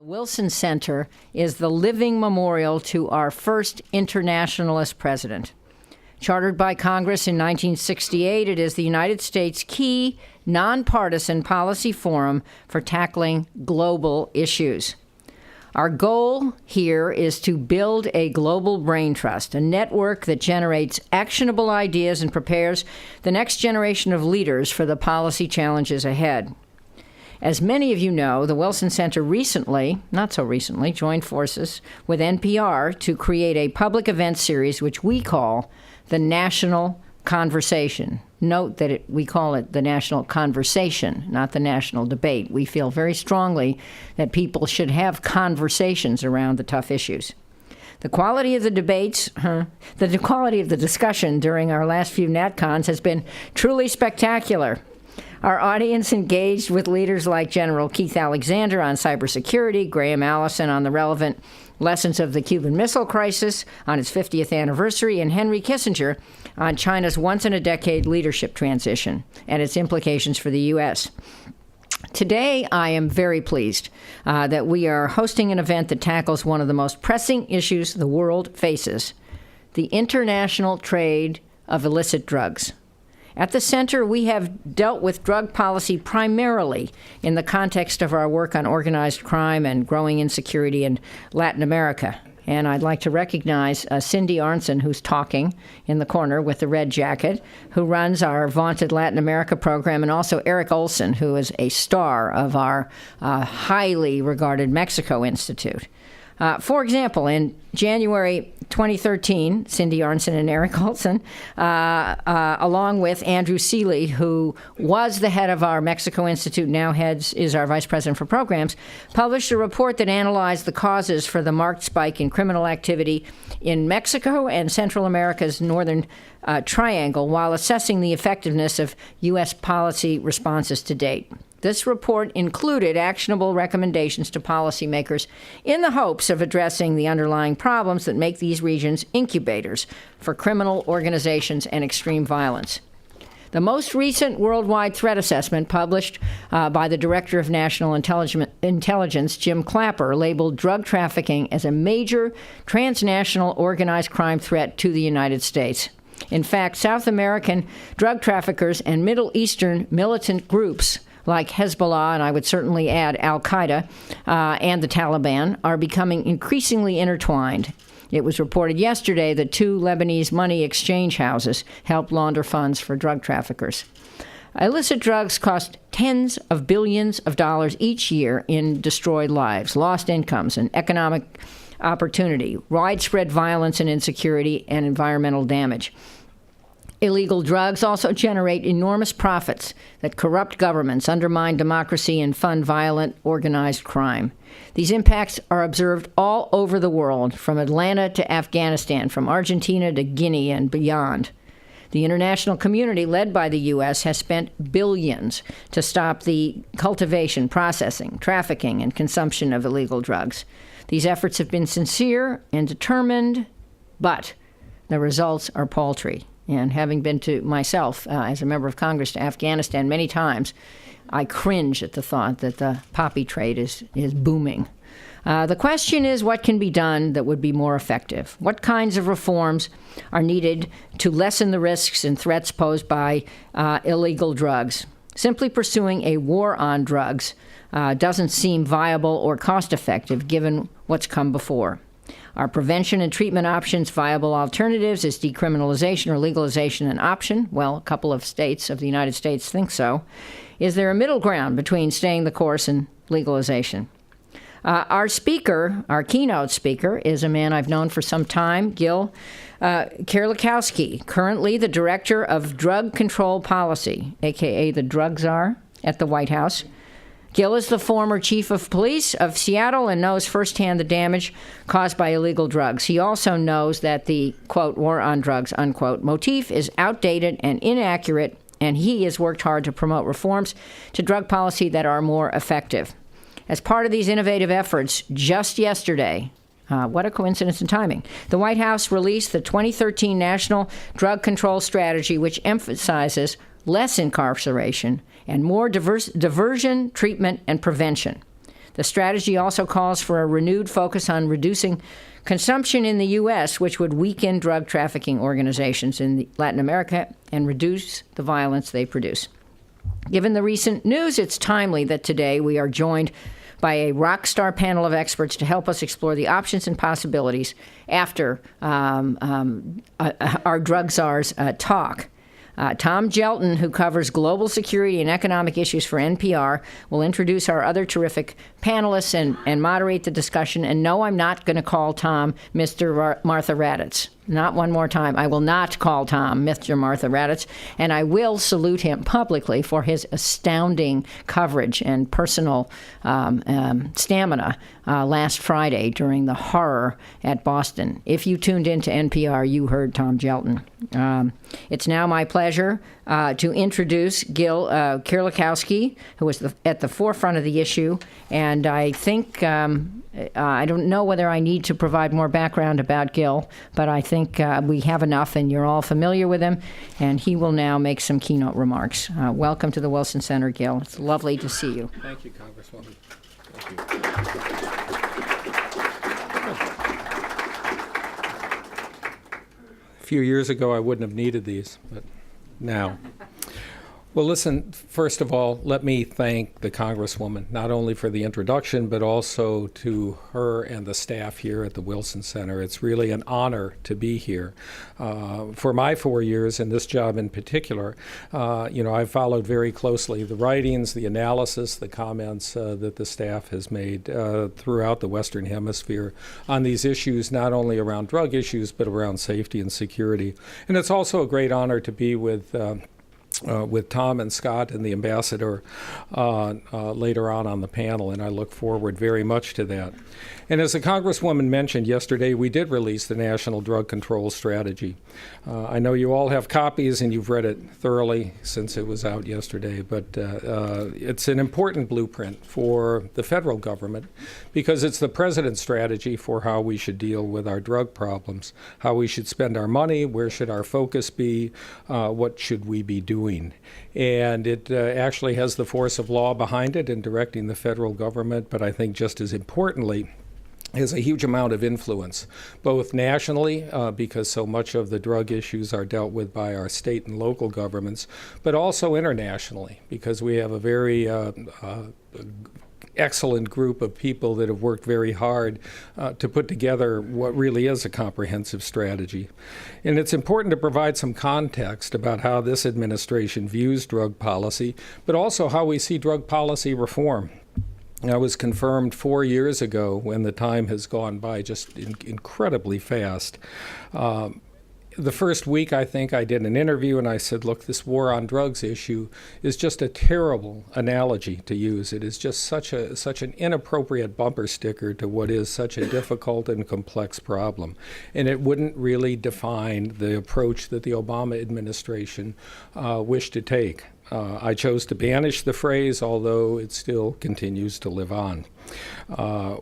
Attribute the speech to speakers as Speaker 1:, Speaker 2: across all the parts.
Speaker 1: Wilson Center is the living memorial to our first internationalist president. Chartered by Congress in 1968, it is the United States' key nonpartisan policy forum for tackling global issues. Our goal here is to build a global brain trust, a network that generates actionable ideas and prepares the next generation of leaders for the policy challenges ahead. As many of you know, the Wilson Center recently, not so recently, joined forces with NPR to create a public event series which we call the National Conversation. Note that we call it the National Conversation, not the National Debate. We feel very strongly that people should have conversations around the tough issues. The quality of the debates, the quality of the discussion during our last few NatCons has been truly spectacular. Our audience engaged with leaders like General Keith Alexander on cybersecurity, Graham Allison on the relevant lessons of the Cuban Missile Crisis on its 50th anniversary, and Henry Kissinger on China's once-in-a-decade leadership transition and its implications for the U.S. Today, I am very pleased that we are hosting an event that tackles one of the most pressing issues the world faces, the international trade of illicit drugs. At the center, we have dealt with drug policy primarily in the context of our work on organized crime and growing insecurity in Latin America. And I'd like to recognize Cindy Arnson, who's talking in the corner with the red jacket, who runs our vaunted Latin America program, and also Eric Olson, who is a star of our highly regarded Mexico Institute. For example, in January 2013, Cindy Arnson and Eric Olson, along with Andrew Seeley, who was the head of our Mexico Institute, now is our vice president for programs, published a report that analyzed the causes for the marked spike in criminal activity in Mexico and Central America's northern triangle while assessing the effectiveness of U.S. policy responses to date. This report included actionable recommendations to policymakers in the hopes of addressing the underlying problems that make these regions incubators for criminal organizations and extreme violence. The most recent worldwide threat assessment published by the Director of National Intelligence, Jim Clapper, labeled drug trafficking as a major transnational organized crime threat to the United States. In fact, South American drug traffickers and Middle Eastern militant groups like Hezbollah, and I would certainly add Al-Qaeda, and the Taliban, are becoming increasingly intertwined. It was reported yesterday that 2 Lebanese money exchange houses help launder funds for drug traffickers. Illicit drugs cost tens of billions of dollars each year in destroyed lives, lost incomes, and economic opportunity, widespread violence and insecurity, and environmental damage. Illegal drugs also generate enormous profits that corrupt governments, undermine democracy, and fund violent, organized crime. These impacts are observed all over the world, from Atlanta to Afghanistan, from Argentina to Guinea and beyond. The international community, led by the U.S., has spent billions to stop the cultivation, processing, trafficking, and consumption of illegal drugs. These efforts have been sincere and determined, but the results are paltry. And having been to myself, as a member of Congress, to Afghanistan many times, I cringe at the thought that the poppy trade is booming. The question is, what can be done that would be more effective? What kinds of reforms are needed to lessen the risks and threats posed by illegal drugs? Simply pursuing a war on drugs doesn't seem viable or cost-effective given what's come before. Are prevention and treatment options viable alternatives? Is decriminalization or legalization an option? Well, a couple of states of the United States think so. Is there a middle ground between staying the course and legalization? Our speaker, our keynote speaker, is a man I've known for some time, Gil Kerlikowske, currently the Director of Drug Control Policy, a.k.a. the Drug Czar, at the White House. Gil is the former chief of police of Seattle and knows firsthand the damage caused by illegal drugs. He also knows that the, quote, war on drugs, unquote, motif is outdated and inaccurate, and he has worked hard to promote reforms to drug policy that are more effective. As part of these innovative efforts, just yesterday, what a coincidence in timing, the White House released the 2013 National Drug Control Strategy, which emphasizes less incarceration and more diversion, treatment, and prevention. The The strategy also calls for a renewed focus on reducing consumption in the U.S., which would weaken drug trafficking organizations in Latin America and reduce the violence they produce. Given the recent news, it's timely that today we are joined by a rock star panel of experts to help us explore the options and possibilities after our drug czars talk. Tom Gelton, who covers global security and economic issues for NPR, will introduce our other terrific panelists and moderate the discussion. And no, I'm not going to call Tom Mr. Martha Raddatz. Not one more time. I will not call Tom Mr. Martha Raddatz, and I will salute him publicly for his astounding coverage and personal stamina last Friday during the horror at Boston. If you tuned into NPR, you heard Tom Gelton. It's now my pleasure to introduce Gil Kerlikowske, who was at the forefront of the issue, and I think I don't know whether I need to provide more background about Gil, but I think we have enough, and you're all familiar with him, and he will now make some keynote remarks. Welcome to the Wilson Center, Gil. It's lovely to see you.
Speaker 2: Thank you, Congresswoman. Thank you. A few years ago, I wouldn't have needed these, but now. Well, listen, first of all, let me thank the Congresswoman, not only for the introduction, but also to her and the staff here at the Wilson Center. It's really an honor to be here. For my 4 years, and this job in particular, I've followed very closely the writings, the analysis, the comments that the staff has made throughout the Western Hemisphere on these issues, not only around drug issues, but around safety and security. And it's also a great honor to be with Tom and Scott and the ambassador later on the panel, and I look forward very much to that. And as the Congresswoman mentioned yesterday, we did release the National Drug Control Strategy. I know you all have copies and you've read it thoroughly since it was out yesterday, but it's an important blueprint for the federal government because it's the president's strategy for how we should deal with our drug problems, how we should spend our money, where should our focus be, what should we be doing. And it actually has the force of law behind it in directing the federal government, but I think just as importantly, has a huge amount of influence, both nationally, because so much of the drug issues are dealt with by our state and local governments, but also internationally, because we have a very excellent group of people that have worked very hard to put together what really is a comprehensive strategy. And it's important to provide some context about how this administration views drug policy, but also how we see drug policy reform. I was confirmed 4 years ago when the time has gone by just incredibly fast. The first week, I think, I did an interview and I said, look, this war on drugs issue is just a terrible analogy to use. It is just such an inappropriate bumper sticker to what is such a difficult and complex problem. And it wouldn't really define the approach that the Obama administration wished to take. I chose to banish the phrase, although it still continues to live on.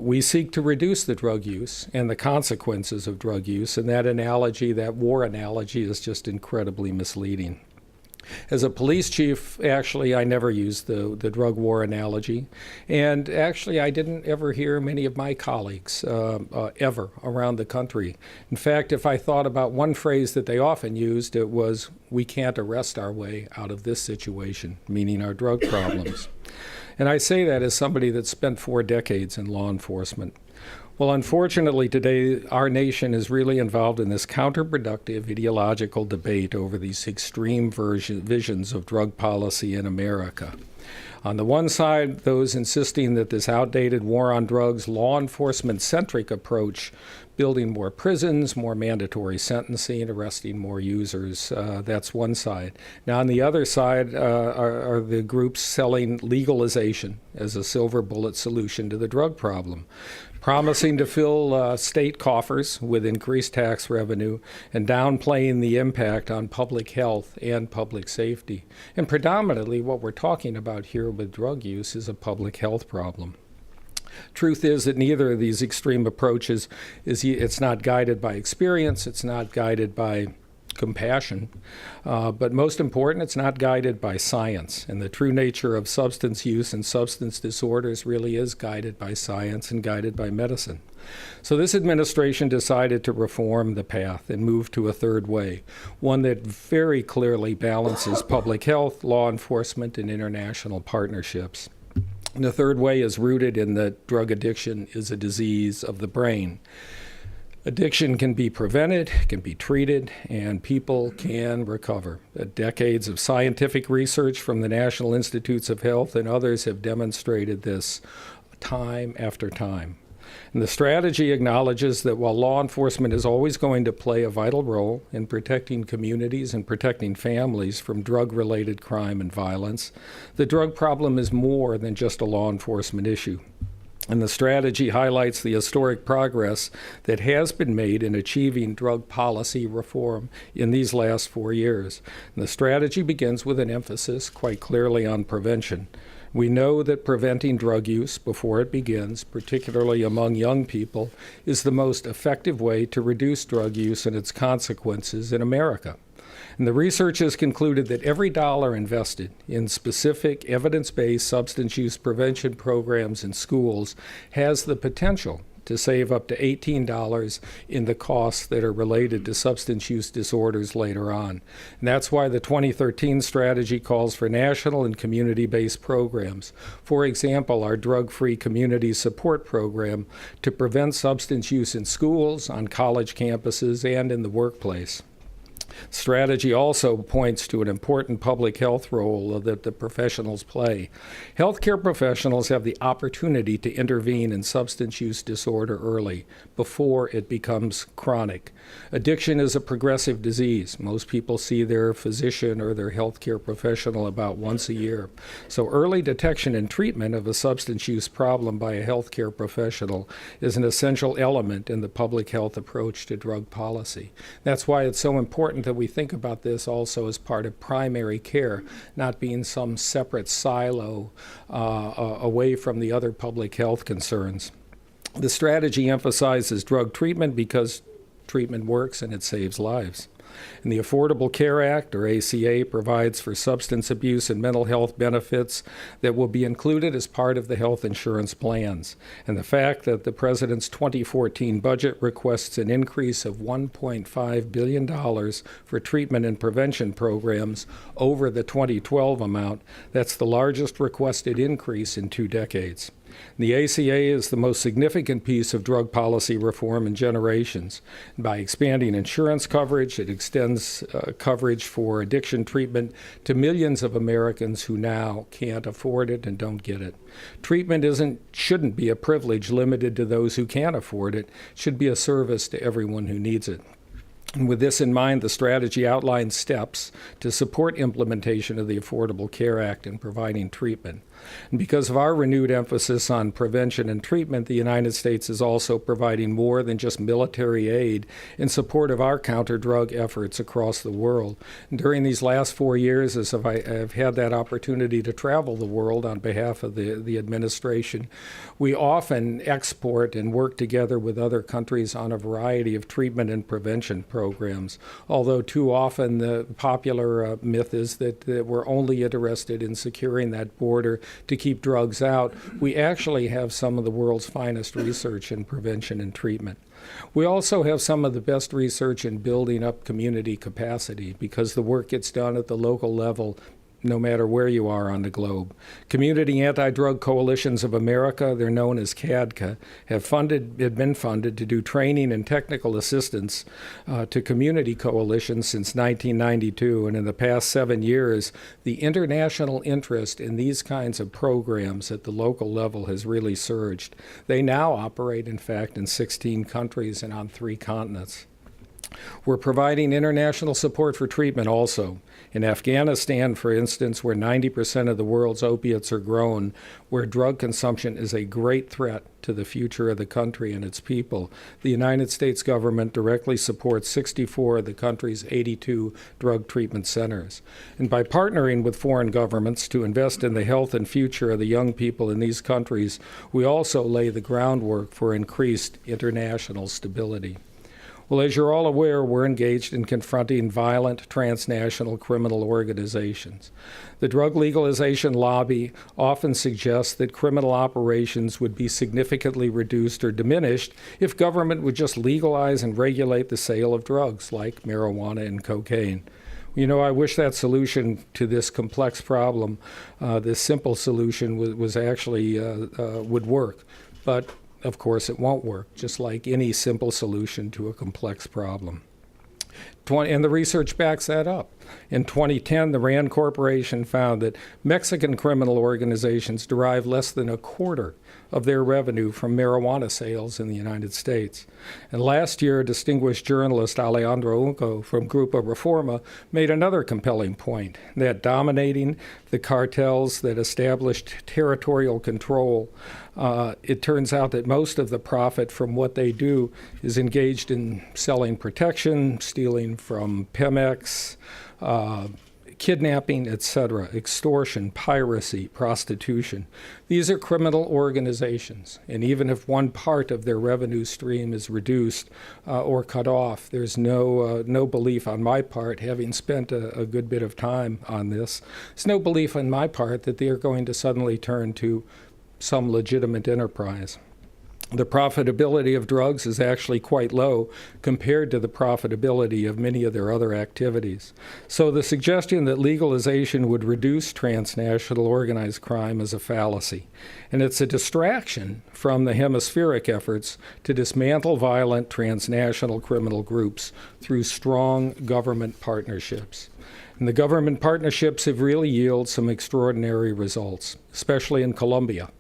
Speaker 2: We seek to reduce the drug use and the consequences of drug use, and that analogy, that war analogy, is just incredibly misleading. As a police chief, actually, I never used the drug war analogy. And actually, I didn't ever hear many of my colleagues ever around the country. In fact, if I thought about one phrase that they often used, it was, we can't arrest our way out of this situation, meaning our drug problems. And I say that as somebody that spent 4 decades in law enforcement. Well, unfortunately, today, our nation is really involved in this counterproductive ideological debate over these extreme visions of drug policy in America. On the one side, those insisting that this outdated war on drugs, law enforcement-centric approach, building more prisons, more mandatory sentencing, arresting more users, that's one side. Now, on the other side are the groups selling legalization as a silver bullet solution to the drug problem, promising to fill state coffers with increased tax revenue and downplaying the impact on public health and public safety. And predominantly what we're talking about here with drug use is a public health problem. Truth is that neither of these extreme approaches it's not guided by experience, it's not guided by compassion. But most important, it's not guided by science. And the true nature of substance use and substance disorders really is guided by science and guided by medicine. So this administration decided to reform the path and move to a third way, one that very clearly balances public health, law enforcement, and international partnerships. And the third way is rooted in that drug addiction is a disease of the brain. Addiction can be prevented, can be treated, and people can recover. Decades of scientific research from the National Institutes of Health and others have demonstrated this time after time. And the strategy acknowledges that while law enforcement is always going to play a vital role in protecting communities and protecting families from drug-related crime and violence, the drug problem is more than just a law enforcement issue. And the strategy highlights the historic progress that has been made in achieving drug policy reform in these last 4 years. And the strategy begins with an emphasis quite clearly on prevention. We know that preventing drug use before it begins, particularly among young people, is the most effective way to reduce drug use and its consequences in America. And the research has concluded that every dollar invested in specific evidence-based substance use prevention programs in schools has the potential to save up to $18 in the costs that are related to substance use disorders later on. And that's why the 2013 strategy calls for national and community-based programs. For example, our drug-free community support program to prevent substance use in schools, on college campuses, and in the workplace. Strategy also points to an important public health role that the professionals play. Healthcare professionals have the opportunity to intervene in substance use disorder early, before it becomes chronic. Addiction is a progressive disease. Most people see their physician or their healthcare professional about once a year. So early detection and treatment of a substance use problem by a healthcare professional is an essential element in the public health approach to drug policy. That's why it's so important that we think about this also as part of primary care, not being some separate silo away from the other public health concerns. The strategy emphasizes drug treatment because treatment works and it saves lives. And the Affordable Care Act, or ACA, provides for substance abuse and mental health benefits that will be included as part of the health insurance plans. And the fact that the President's 2014 budget requests an increase of $1.5 billion for treatment and prevention programs over the 2012 amount, that's the largest requested increase in 2 decades. The ACA is the most significant piece of drug policy reform in generations. By expanding insurance coverage, it extends coverage for addiction treatment to millions of Americans who now can't afford it and don't get it. Treatment shouldn't be a privilege limited to those who can't afford it. It should be a service to everyone who needs it. And with this in mind, the strategy outlines steps to support implementation of the Affordable Care Act in providing treatment. And because of our renewed emphasis on prevention and treatment, the United States is also providing more than just military aid in support of our counter-drug efforts across the world. And during these last 4 years, as I've had that opportunity to travel the world on behalf of the administration, we often export and work together with other countries on a variety of treatment and prevention programs, although too often the popular myth is that we're only interested in securing that border to keep drugs out. We actually have some of the world's finest research in prevention and treatment. We also have some of the best research in building up community capacity because the work gets done at the local level no matter where you are on the globe. Community Anti-Drug Coalitions of America, they're known as CADCA, have been funded to do training and technical assistance to community coalitions since 1992. And in the past 7 years, the international interest in these kinds of programs at the local level has really surged. They now operate, in fact, in 16 countries and on 3 continents. We're providing international support for treatment also. In Afghanistan, for instance, where 90% of the world's opiates are grown, where drug consumption is a great threat to the future of the country and its people, the United States government directly supports 64 of the country's 82 drug treatment centers. And by partnering with foreign governments to invest in the health and future of the young people in these countries, we also lay the groundwork for increased international stability. Well, as you're all aware, we're engaged in confronting violent transnational criminal organizations. The drug legalization lobby often suggests that criminal operations would be significantly reduced or diminished if government would just legalize and regulate the sale of drugs like marijuana and cocaine. You know, I wish that solution to this complex problem, this simple solution was actually would work. But of course, it won't work, just like any simple solution to a complex problem. And the research backs that up. In 2010, the RAND Corporation found that Mexican criminal organizations derive less than a quarter of their revenue from marijuana sales in the United States. And last year, distinguished journalist Alejandro Unco from Grupo Reforma made another compelling point, that dominating the cartels that established territorial control, it turns out that most of the profit from what they do is engaged in selling protection, stealing from Pemex, kidnapping, etc., extortion, piracy, prostitution. These are criminal organizations, and even if one part of their revenue stream is reduced or cut off, there's no belief on my part, having spent a good bit of time on this, there's no belief on my part that they are going to suddenly turn to some legitimate enterprise. The profitability of drugs is actually quite low compared to the profitability of many of their other activities. So the suggestion that legalization would reduce transnational organized crime is a fallacy. And it's a distraction from the hemispheric efforts to dismantle violent transnational criminal groups through strong government partnerships. And the government partnerships have really yielded some extraordinary results, especially in Colombia,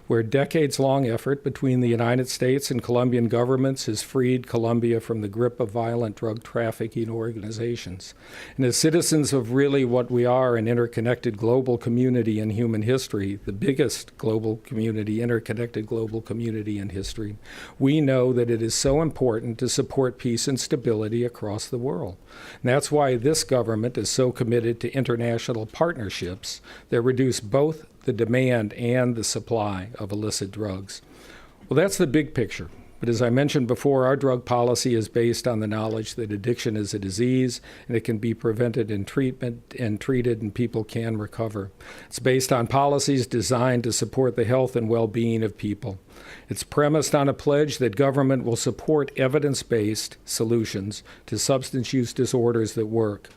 Speaker 2: where decades-long effort between the United States and Colombian governments has freed Colombia from the grip of violent drug trafficking organizations. And as citizens of really what we are, an interconnected global community in human history, the biggest global community, interconnected global community in history, we know that it is so important to support peace and stability across the world. And that's why this government is so committed to international partnerships that reduce both the demand and the supply of illicit drugs. Well, that's the big picture. But as I mentioned before, our drug policy is based on the knowledge that addiction is a disease and it can be prevented in treatment and treated and people can recover. It's based on policies designed to support the health and well-being of people. It's premised on a pledge that government will support evidence-based solutions to substance use disorders that work.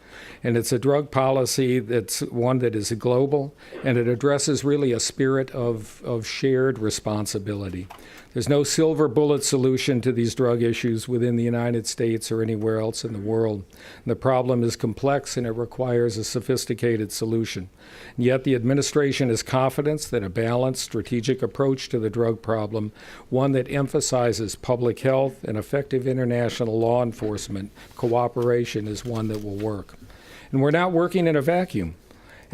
Speaker 2: And it's a drug policy that's one that is global, and it addresses really a spirit of shared responsibility. There's no silver bullet solution to these drug issues within the United States or anywhere else in the world. And the problem is complex and it requires a sophisticated solution. And yet the administration has confidence that a balanced strategic approach to the drug problem, one that emphasizes public health and effective international law enforcement cooperation, is one that will work. And we're not working in a vacuum.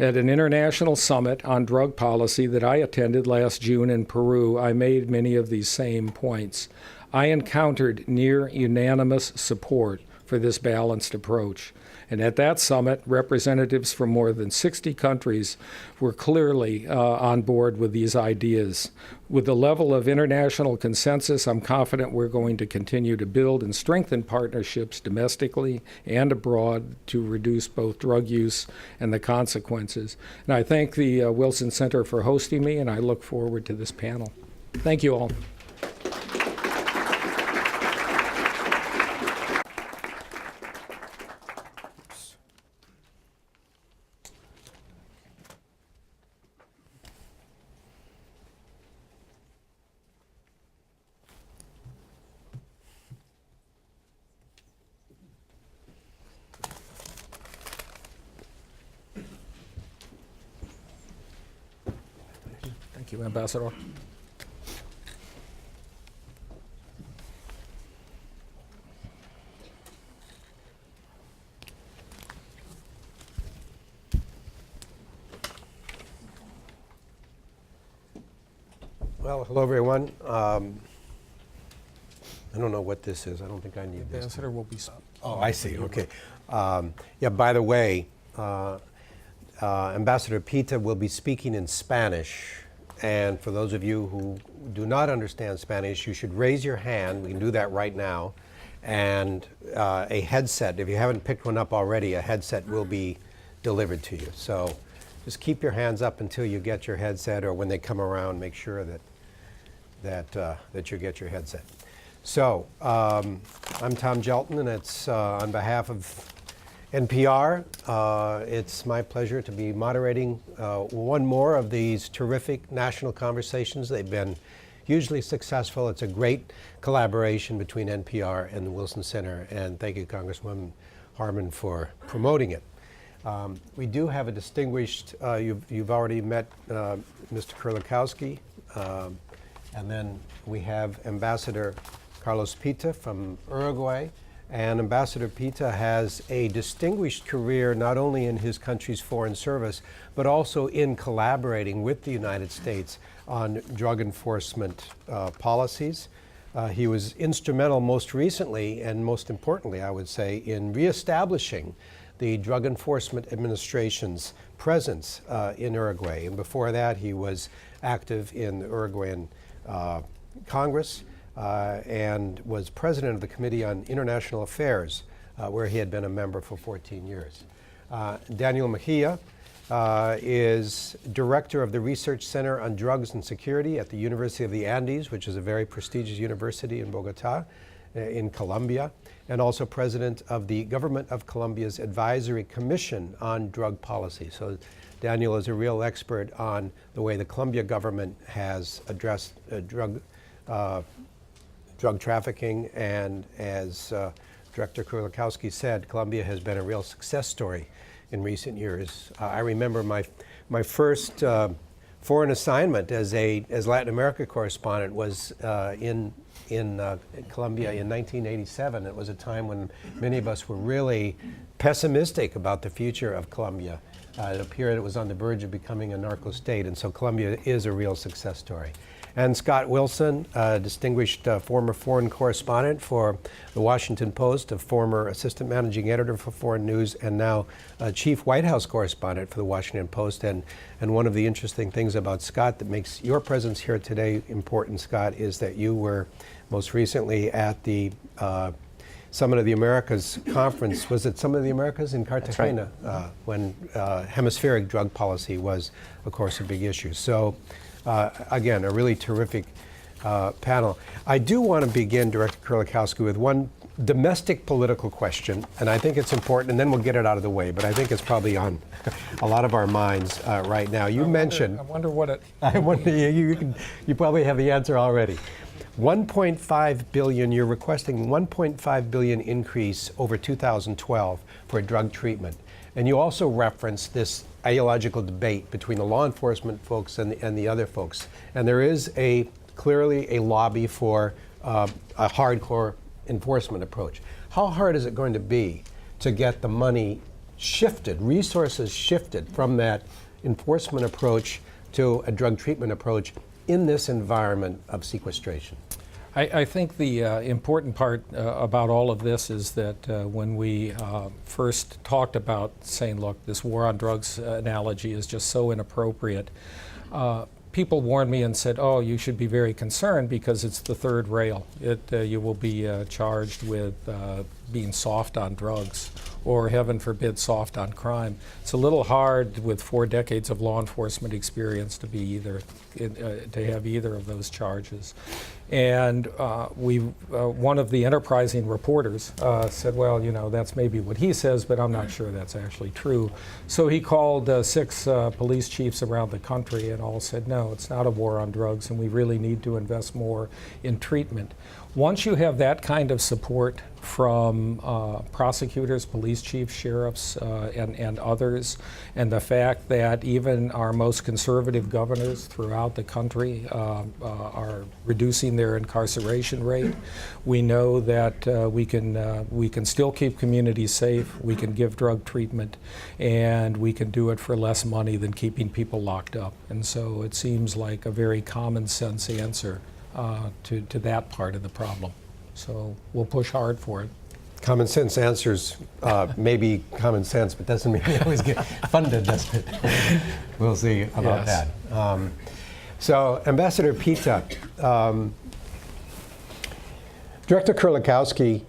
Speaker 2: At an international summit on drug policy that I attended last June in Peru, I made many of these same points. I encountered near unanimous support for this balanced approach. And at that summit, representatives from more than 60 countries were clearly on board with these ideas. With the level of international consensus, I'm confident we're going to continue to build and strengthen partnerships domestically and abroad to reduce both drug use and the consequences. And I thank the Wilson Center for hosting me, and I look forward to this panel. Thank you all. Thank you, Ambassador.
Speaker 3: Well, hello, everyone. I don't know what this is. I don't think I need this.
Speaker 2: Ambassador will be stopped.
Speaker 3: Oh, I see. Okay. Yeah, by the way, Ambassador Pita will be speaking in Spanish. And for those of you who do not understand Spanish, you should raise your hand. We can do that right now. and a headset. If you haven't picked one up already, a headset will be delivered to you. So just keep your hands up until you get your headset, or when they come around, make sure that you get your headset. So I'm Tom Gelton, and it's on behalf of NPR. It's my pleasure to be moderating one more of these terrific national conversations. They've been hugely successful. It's a great collaboration between NPR and the Wilson Center, and thank you, Congresswoman Harman, for promoting it. We do have a distinguished, you've already met Mr. Kerlikowske, and then we have Ambassador Carlos Pita from Uruguay. And Ambassador Pita has a distinguished career not only in his country's foreign service, but also in collaborating with the United States on drug enforcement policies. He was instrumental most recently, and most importantly, I would say, in reestablishing the Drug Enforcement Administration's presence in Uruguay. And before that, he was active in the Uruguayan Congress, and was president of the Committee on International Affairs, where he had been a member for 14 years. Daniel Mejia is director of the Research Center on Drugs and Security at the University of the Andes, which is a very prestigious university in Bogota, in Colombia, and also president of the Government of Colombia's Advisory Commission on Drug Policy. So Daniel is a real expert on the way the Colombia government has addressed drug trafficking, and as Director Kerlikowske said, Colombia has been a real success story in recent years. I remember my first foreign assignment as Latin America correspondent was in Colombia in 1987. It was a time when many of us were really pessimistic about the future of Colombia. It appeared it was on the verge of becoming a narco state, and so Colombia is a real success story. And Scott Wilson, a distinguished former foreign correspondent for the Washington Post, a former assistant managing editor for Foreign News, and now chief White House correspondent for the Washington Post. And one of the interesting things about Scott that makes your presence here today important, Scott, is that you were most recently at the Summit of the Americas conference. Was it Summit of the Americas in Cartagena? That's right. When hemispheric drug policy was, of course, a big issue. So. Again, a really terrific panel. I do want to begin, Director Kerlikowske, with one domestic political question, and I think it's important, and then we'll get it out of the way, but I think it's probably on a lot of our minds right now. You mentioned...
Speaker 2: I wonder what it...
Speaker 3: I wonder, you probably have the answer already. 1.5 billion, you're requesting 1.5 billion increase over 2012 for drug treatment. And you also referenced this ideological debate between the law enforcement folks and the other folks. And there is clearly a lobby for a hardcore enforcement approach. How hard is it going to be to get the money shifted, resources shifted from that enforcement approach to a drug treatment approach in this environment of sequestration?
Speaker 2: I think the important part about all of this is that when we first talked about saying, look, this war on drugs analogy is just so inappropriate, people warned me and said, oh, you should be very concerned because it's the third rail. You will be charged with being soft on drugs, or heaven forbid, soft on crime. It's a little hard with 4 decades of law enforcement experience to be to have either of those charges. And one of the enterprising reporters said, well, that's maybe what he says, but I'm not sure that's actually true. So he called 6 police chiefs around the country, and all said, no, it's not a war on drugs, and we really need to invest more in treatment. Once you have that kind of support from prosecutors, police chiefs, sheriffs, and others, and the fact that even our most conservative governors throughout the country are reducing their incarceration rate, we know that we can still keep communities safe, we can give drug treatment, and we can do it for less money than keeping people locked up. And so it seems like a very common sense answer to that part of the problem. So we'll push hard for it.
Speaker 3: Common sense answers may be common sense, but doesn't mean they always get funded, does it? We'll see about that. So, Ambassador Pita, Director Kerlikowske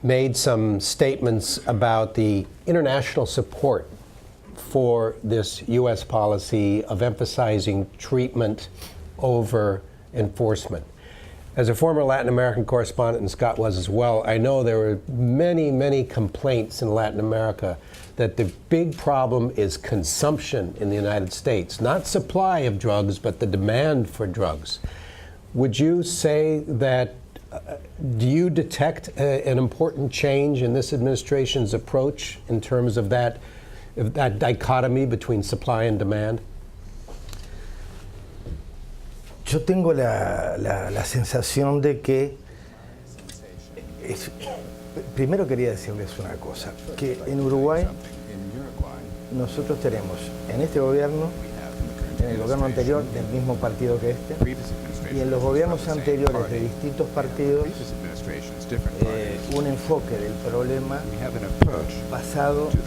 Speaker 3: made some statements about the international support for this U.S. policy of emphasizing treatment over enforcement. As a former Latin American correspondent, and Scott was as well, I know there were many, many complaints in Latin America that the big problem is consumption in the United States, not supply of drugs, but the demand for drugs. Would you say that, do you detect an important change in this administration's approach in terms of that dichotomy between supply and demand?
Speaker 4: Yo tengo la sensación de que, primero quería decirles una cosa, que en Uruguay nosotros tenemos en este gobierno, en el gobierno anterior del mismo partido que este, y en los gobiernos anteriores de distintos partidos, un enfoque del problema basado en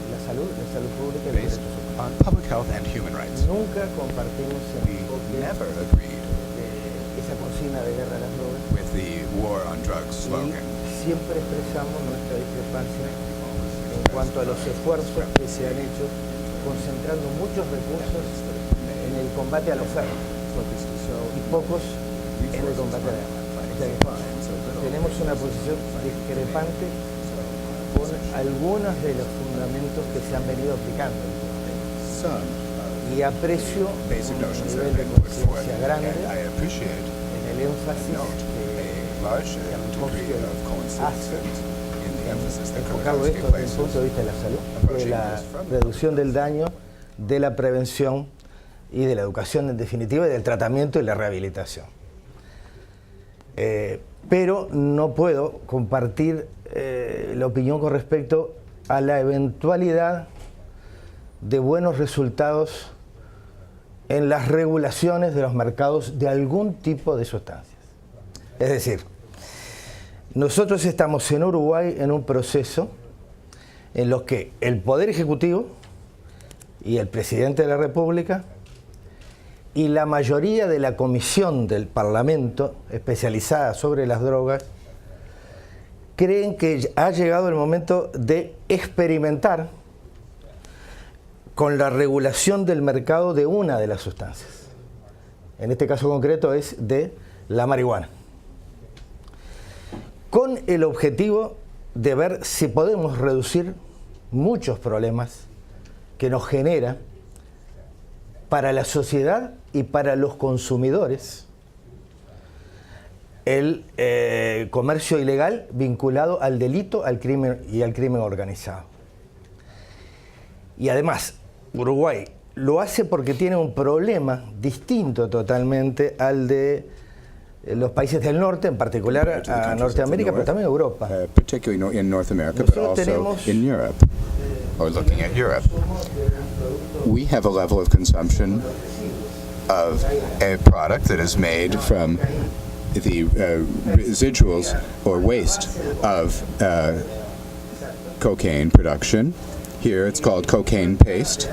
Speaker 4: la salud pública y los derechos humanos. Nunca compartimos el enfoque de esa consigna de guerra a las drogas y siempre expresamos nuestra discrepancia en cuanto a los esfuerzos que se han hecho concentrando muchos recursos en el combate a la oferta y pocos en el combate a la demanda. Tenemos una posición discrepante con algunos de los fundamentos que se han venido aplicando. Y aprecio un nivel de conciencia grande en el énfasis que hace enfocado esto desde el punto de vista de la salud, de la reducción del daño, de la prevención y de la educación en definitiva, y del tratamiento y la rehabilitación. Pero no puedo compartir la opinión con respecto a la eventualidad de buenos resultados en las regulaciones de los mercados de algún tipo de sustancias. Es decir, nosotros estamos en Uruguay en un proceso en los que el Poder Ejecutivo y el Presidente de la República y la mayoría de la Comisión del Parlamento especializada sobre las drogas creen que ha llegado el momento de experimentar con la regulación del mercado de una de las sustancias. En este caso concreto es de la marihuana, con el objetivo de ver si podemos reducir muchos problemas que nos genera para la sociedad y para los consumidores el comercio ilegal vinculado al delito, al crimen y al crimen organizado. Y además, Uruguay lo hace porque tiene un problema distinto totalmente al de los países del norte, en particular a Norteamérica, pero también a Europa.
Speaker 5: Particularly in North America, but also in Europe, or looking at Europe. We have a level of consumption of a product that is made from the residuals or waste of cocaine production. Here it's called cocaine paste.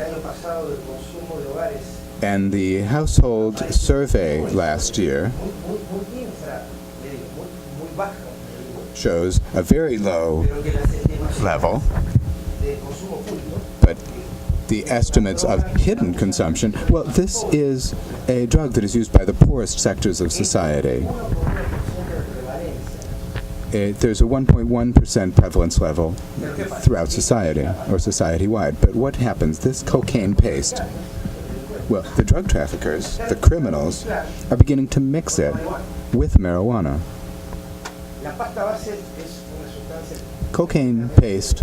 Speaker 5: And the household survey last year shows a very low level, but the estimates of hidden consumption, well, this is a drug that is used by the poorest sectors of society. There's a 1.1% prevalence level throughout society, or society-wide. But what happens? This cocaine paste, well, the drug traffickers, the criminals, are beginning to mix it with marijuana. Cocaine paste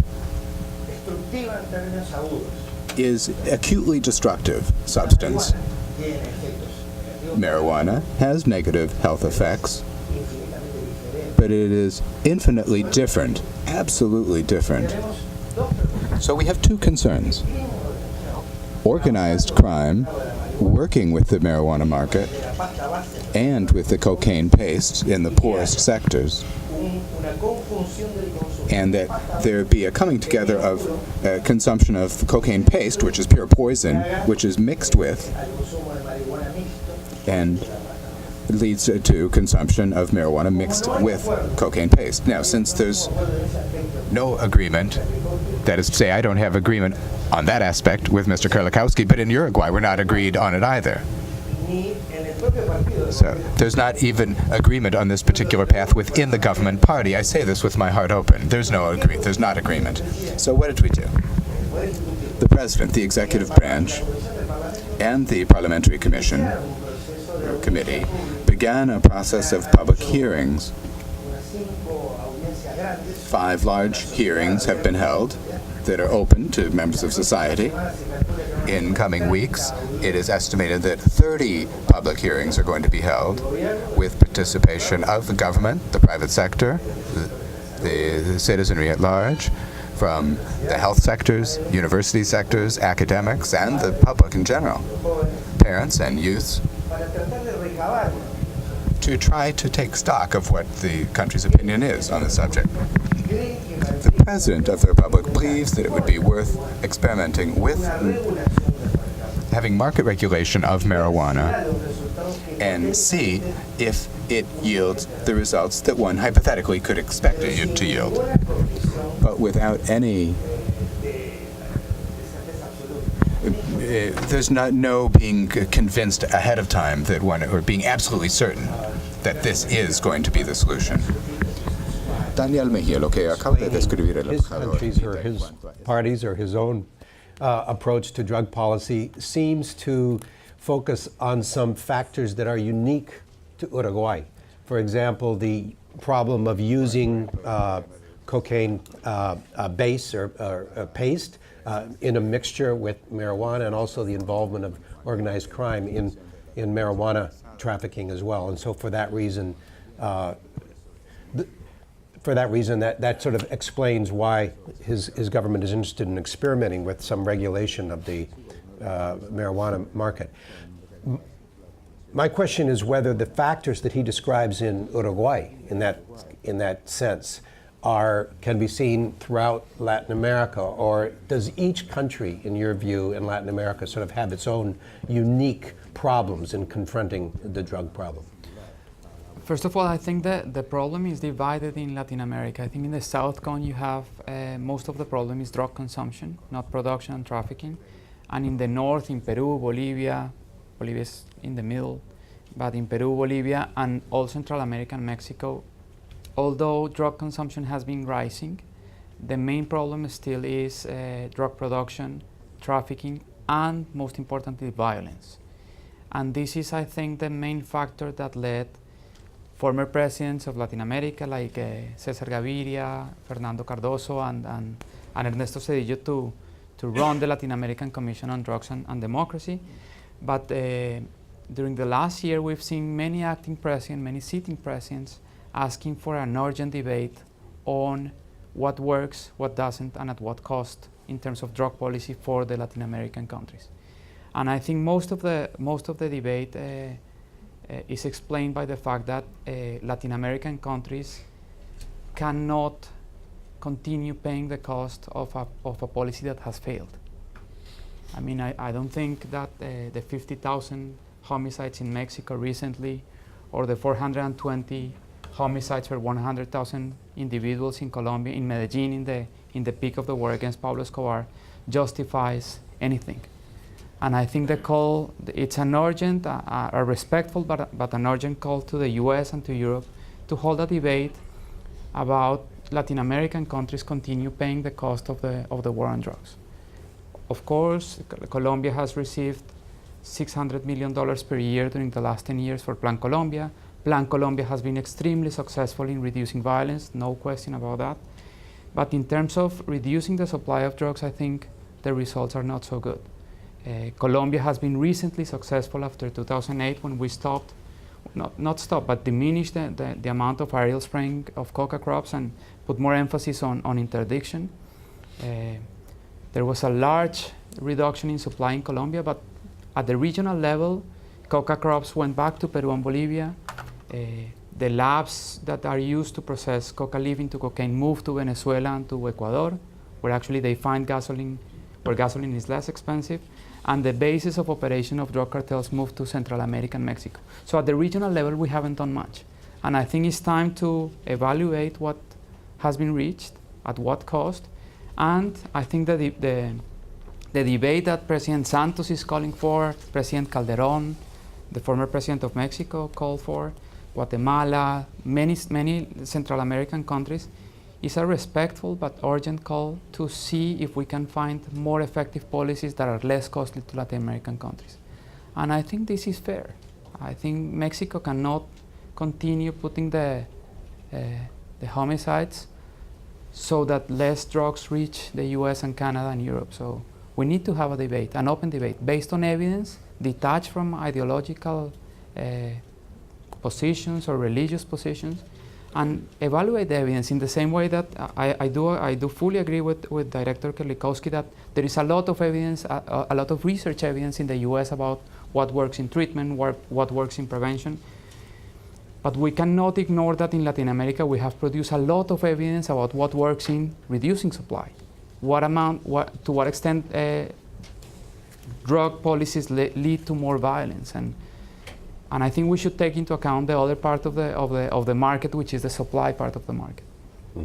Speaker 5: is acutely destructive substance. Marijuana has negative health effects, but it is infinitely different, absolutely different. So we have two concerns. Organized crime, working with the marijuana market, and with the cocaine paste in the poorest sectors. And that there be a coming together of consumption of cocaine paste, which is pure poison, which is mixed with, and leads to consumption of marijuana mixed with cocaine paste. Now, since there's no agreement, that is to say, I don't have agreement on that aspect with Mr. Kerlikowske, but in Uruguay, we're not agreed on it either. So there's not even agreement on this particular path within the government party. I say this with my heart open. There's not agreement. So what did we do? The president, the executive branch, and the parliamentary committee began a process of public hearings. 5 large hearings have been held that are open to members of society. In coming weeks, it is estimated that 30 public hearings are going to be held with participation of the government, the private sector, the citizenry at large, from the health sectors, university sectors, academics, and the public in general, parents and youths, to try to take stock of what the country's opinion is on the subject. The President of the Republic believes that it would be worth experimenting with having market regulation of marijuana and see if it yields the results that one hypothetically could expect it to yield. But without any there's no being convinced ahead of time that one, or being absolutely certain that this is going to be the solution. Daniel Mejía, lo que acaba de describir el
Speaker 3: his country's or his party's or his own approach to drug policy seems to focus on some factors that are unique to Uruguay. For example, the problem of using cocaine base or paste in a mixture with marijuana, and also the involvement of organized crime in marijuana trafficking as well. And so for that reason, that sort of explains why his government is interested in experimenting with some regulation of the marijuana market. My question is whether the factors that he describes in Uruguay, in that sense, can be seen throughout Latin America, or does each country, in your view, in Latin America sort of have its own unique problems in confronting the drug problem?
Speaker 6: First of all, I think that the problem is divided in Latin America. I think in the South Cone you have most of the problem is drug consumption, not production and trafficking. And in the North, in Peru, Bolivia is in the middle, but in Peru, Bolivia, and all Central America and Mexico, although drug consumption has been rising, the main problem still is drug production, trafficking, and most importantly, violence. And this is, I think, the main factor that led former presidents of Latin America like Cesar Gaviria, Fernando Cardoso, and Ernesto Zedillo to run the Latin American Commission on Drugs and Democracy. But during the last year, we've seen many acting presidents, many sitting presidents asking for an urgent debate on what works, what doesn't, and at what cost in terms of drug policy for the Latin American countries. And I think most of the debate is explained by the fact that Latin American countries cannot continue paying the cost of a policy that has failed. I mean, I don't think that the 50,000 homicides in Mexico recently, or the 420 homicides per 100,000 individuals in Colombia, in Medellin, in the peak of the war against Pablo Escobar, justifies anything. And I think the call, it's an urgent, a respectful but an urgent call to the US and to Europe to hold a debate about Latin American countries continue paying the cost of the war on drugs. Of course, Colombia has received $600 million per year during the last 10 years for Plan Colombia. Plan Colombia has been extremely successful in reducing violence, no question about that. But in terms of reducing the supply of drugs, I think the results are not so good. Colombia has been recently successful after 2008 when we stopped, not stopped, but diminished the amount of aerial spraying of coca crops and put more emphasis on interdiction. There was a large reduction in supply in Colombia, but at the regional level, coca crops went back to Peru and Bolivia. The labs that are used to process coca leaf into cocaine moved to Venezuela and to Ecuador, where actually they find gasoline, where gasoline is less expensive. and the basis of operation of drug cartels moved to Central America and Mexico. So at the regional level, we haven't done much. And I think it's time to evaluate what has been reached, at what cost, and I think that the debate that President Santos is calling for, President Calderon, the former president of Mexico, called for, Guatemala, many Central American countries, is a respectful but urgent call to see if we can find more effective policies that are less costly to Latin American countries. And I think this is fair. I think Mexico cannot continue putting the homicides so that less drugs reach the US and Canada and Europe. So we need to have a debate, an open debate, based on evidence, detached from ideological positions or religious positions, and evaluate the evidence in the same way that I do fully agree with Director Kerlikowske that there is a lot of evidence, a lot of research evidence in the US about what works in treatment, what works in prevention. But we cannot ignore that in Latin America we have produced a lot of evidence about what works in reducing supply. To what extent drug policies lead to more violence, and I think we should take into account the other part of the market, which is the supply part of the market,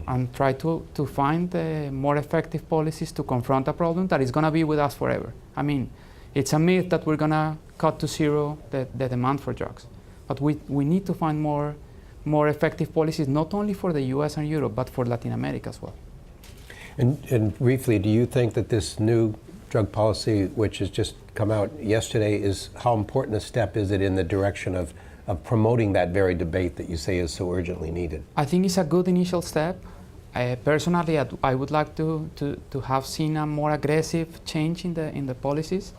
Speaker 6: and try to find more effective policies to confront a problem that is going to be with us forever. I mean, it's a myth that we're going to cut to zero the demand for drugs, but we need to find more effective policies, not only for the US and Europe, but for Latin America as well.
Speaker 3: And briefly, do you think that this new drug policy, which has just come out yesterday, how important a step is it in the direction of promoting that very debate that you say is so urgently needed?
Speaker 6: I think it's a good initial step. Personally, I would like to have seen a more aggressive change in the policies.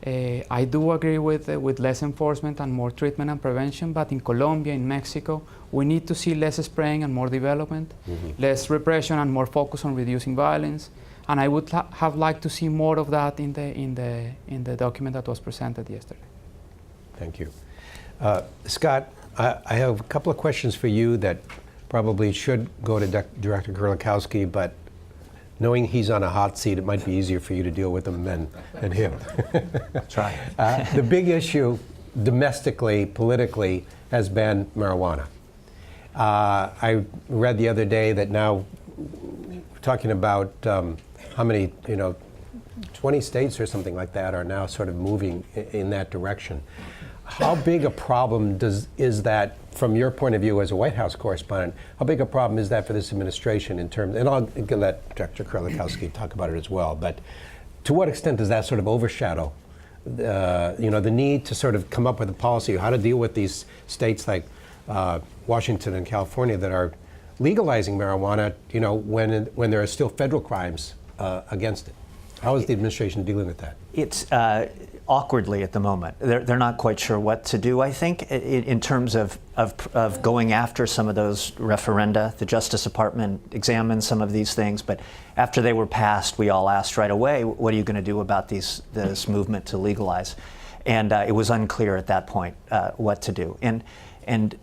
Speaker 6: I do agree with less enforcement and more treatment and prevention, but in Colombia, in Mexico, we need to see less spraying and more development, less repression and more focus on reducing violence. And I would have liked to see more of that in the document that was presented yesterday.
Speaker 3: Thank you. Scott, I have a couple of questions for you that probably should go to Director Kerlikowske, but knowing he's on a hot seat, it might be easier for you to deal with them than him.
Speaker 7: Try.
Speaker 3: The big issue domestically, politically, has been marijuana. I read the other day that now, talking about how many, 20 states or something like that are now sort of moving in that direction. How big a problem is that, from your point of view as a White House correspondent, how big a problem is that for this administration in terms, and I'll let Director Kerlikowske talk about it as well, but to what extent does that sort of overshadow the need to sort of come up with a policy of how to deal with these states like Washington and California that are legalizing marijuana, when there are still federal crimes against it? How is the administration dealing with that?
Speaker 7: It's awkwardly at the moment. They're not quite sure what to do, I think, in terms of going after some of those referenda. The Justice Department examined some of these things, but after they were passed, we all asked right away, what are you going to do about this movement to legalize? And it was unclear at that point what to do. And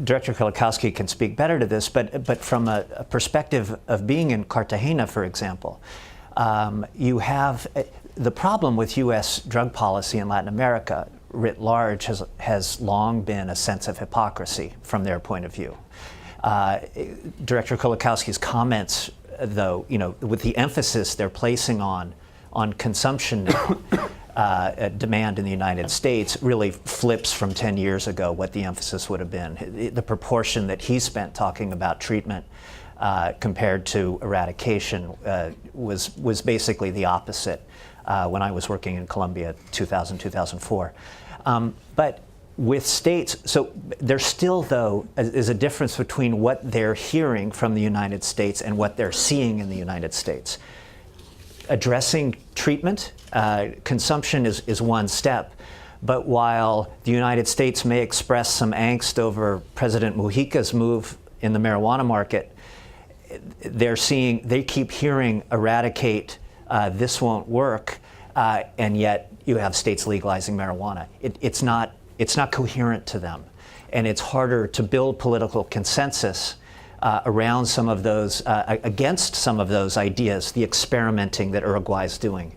Speaker 7: Director Kerlikowske can speak better to this, but from a perspective of being in Cartagena, for example, you have the problem with U.S. drug policy in Latin America writ large has long been a sense of hypocrisy from their point of view. Director Kerlikowske's comments, though, with the emphasis they're placing on consumption demand in the United States, really flips from 10 years ago what the emphasis would have been. The proportion that he spent talking about treatment compared to eradication was basically the opposite when I was working in Colombia 2000, 2004. But with states, so there still, though, is a difference between what they're hearing from the United States and what they're seeing in the United States. Addressing treatment, consumption is one step, but while the United States may express some angst over President Mujica's move in the marijuana market, they keep hearing eradicate, this won't work, and yet you have states legalizing marijuana. It's not coherent to them, and it's harder to build political consensus around some of those, against some of those ideas, the experimenting that Uruguay is doing.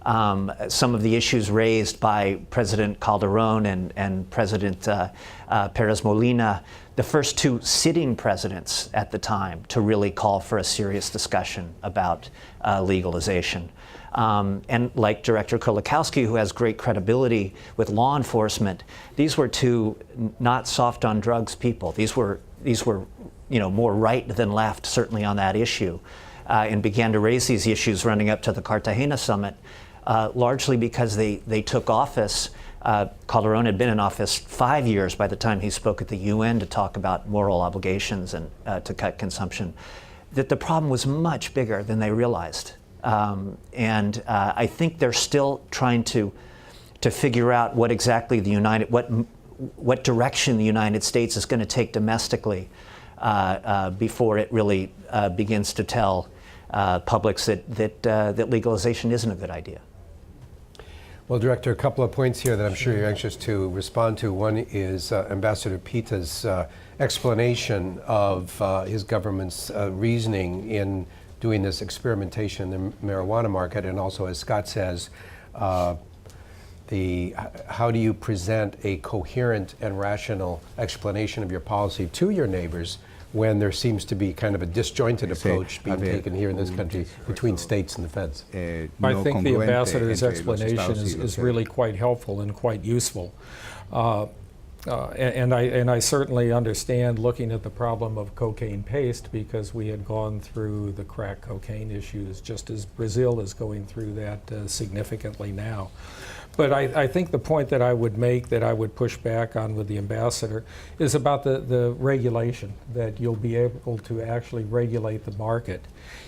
Speaker 7: some of the issues raised by President Calderon and President Perez Molina, the first two sitting presidents at the time, to really call for a serious discussion about legalization. And like Director Kerlikowske, who has great credibility with law enforcement, these were two not soft on drugs people. These were more right than left, certainly on that issue, and began to raise these issues running up to the Cartagena summit, largely because they took office. Calderon had been in office 5 years by the time he spoke at the UN to talk about moral obligations and to cut consumption, that the problem was much bigger than they realized. And I think they're still trying to figure out what exactly what direction the United States is going to take domestically before it really begins to tell publics that legalization isn't a good idea.
Speaker 3: Well, Director, a couple of points here that I'm sure you're anxious to respond to. One is Ambassador Pita's explanation of his government's reasoning in doing this experimentation in the marijuana market, and also, as Scott says, how do you present a coherent and rational explanation of your policy to your neighbors when there seems to be kind of a disjointed approach being taken here in this country between states and the feds?
Speaker 2: I think the ambassador's explanation is really quite helpful and quite useful. And I certainly understand looking at the problem of cocaine paste, because we had gone through the crack cocaine issues just as Brazil is going through that significantly now. But I think the point that I would make, that I would push back on with the ambassador, is about the regulation, that you'll be able to actually regulate the market.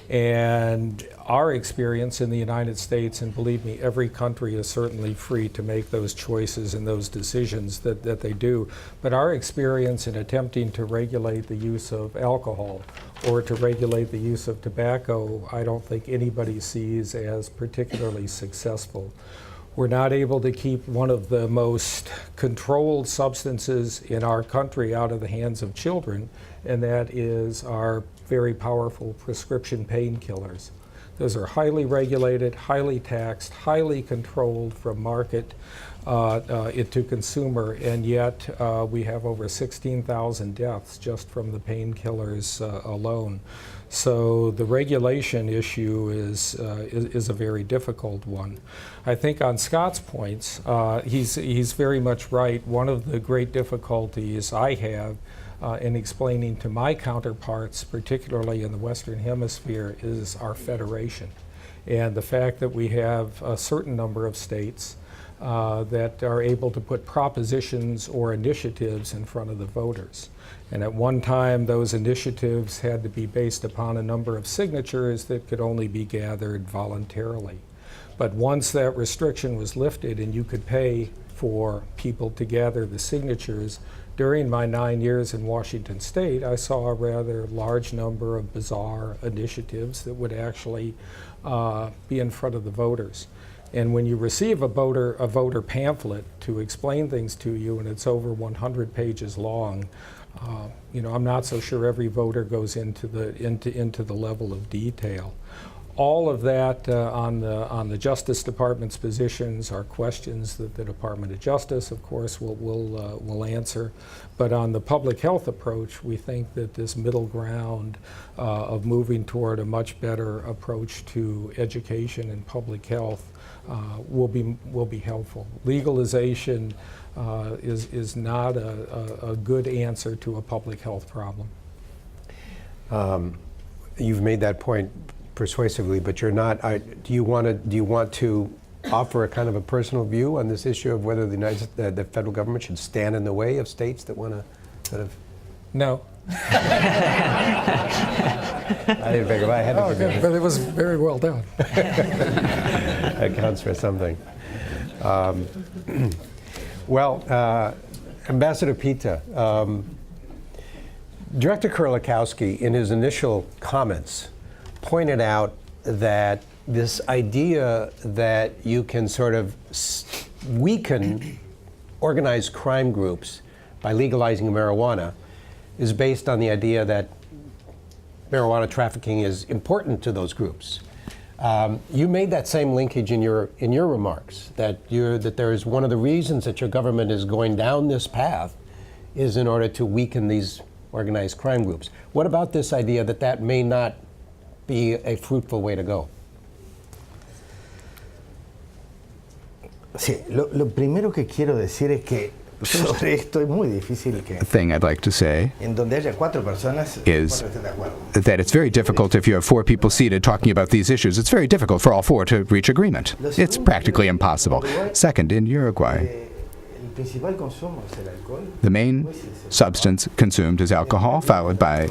Speaker 2: And our experience in the United States, and believe me, every country is certainly free to make those choices and those decisions that they do, but our experience in attempting to regulate the use of alcohol or to regulate the use of tobacco, I don't think anybody sees as particularly successful. We're not able to keep one of the most controlled substances in our country out of the hands of children, and that is our very powerful prescription painkillers. Those are highly regulated, highly taxed, highly controlled from market to consumer, and yet we have over 16,000 deaths just from the painkillers alone. So the regulation issue is a very difficult one. I think on Scott's points, he's very much right. One of the great difficulties I have in explaining to my counterparts, particularly in the Western Hemisphere, is our federation, and the fact that we have a certain number of states that are able to put propositions or initiatives in front of the voters. And at one time, those initiatives had to be based upon a number of signatures that could only be gathered voluntarily. But once that restriction was lifted and you could pay for people to gather the signatures, during my 9 years in Washington State, I saw a rather large number of bizarre initiatives that would actually be in front of the voters. And when you receive a voter pamphlet to explain things to you, and it's over 100 pages long, I'm not so sure every voter goes into the level of detail. All of that on the Justice Department's positions are questions that the Department of Justice, of course, will answer. But on the public health approach, we think that this middle ground of moving toward a much better approach to education and public health will be helpful. Legalization is not a good answer to a public health problem.
Speaker 3: You've made that point persuasively, but you're not. Do you want to offer a kind of a personal view on this issue of whether the federal government should stand in the way of states that want to sort of?
Speaker 2: No.
Speaker 3: I didn't figure. I had to figure.
Speaker 2: Good, but it was very well done.
Speaker 3: That counts for something. Ambassador Pita, Director Kerlikowske, in his initial comments, pointed out that this idea that you can sort of weaken organized crime groups by legalizing marijuana is based on the idea that marijuana trafficking is important to those groups. You made that same linkage in your remarks, that there is one of the reasons that your government is going down this path is in order to weaken these organized crime groups. What about this idea that may not be a fruitful way to go?
Speaker 4: Sí, lo primero que quiero decir es que sobre esto es muy difícil que
Speaker 5: The thing I'd like to say
Speaker 4: en donde haya 4 personas
Speaker 5: is
Speaker 4: 4 estén de acuerdo.
Speaker 5: that it's very difficult if you have 4 people seated talking about these issues. It's very difficult for all 4 to reach agreement. It's practically impossible. Second, in Uruguay,
Speaker 4: El principal consumo es el alcohol.
Speaker 5: the main substance consumed is alcohol, followed by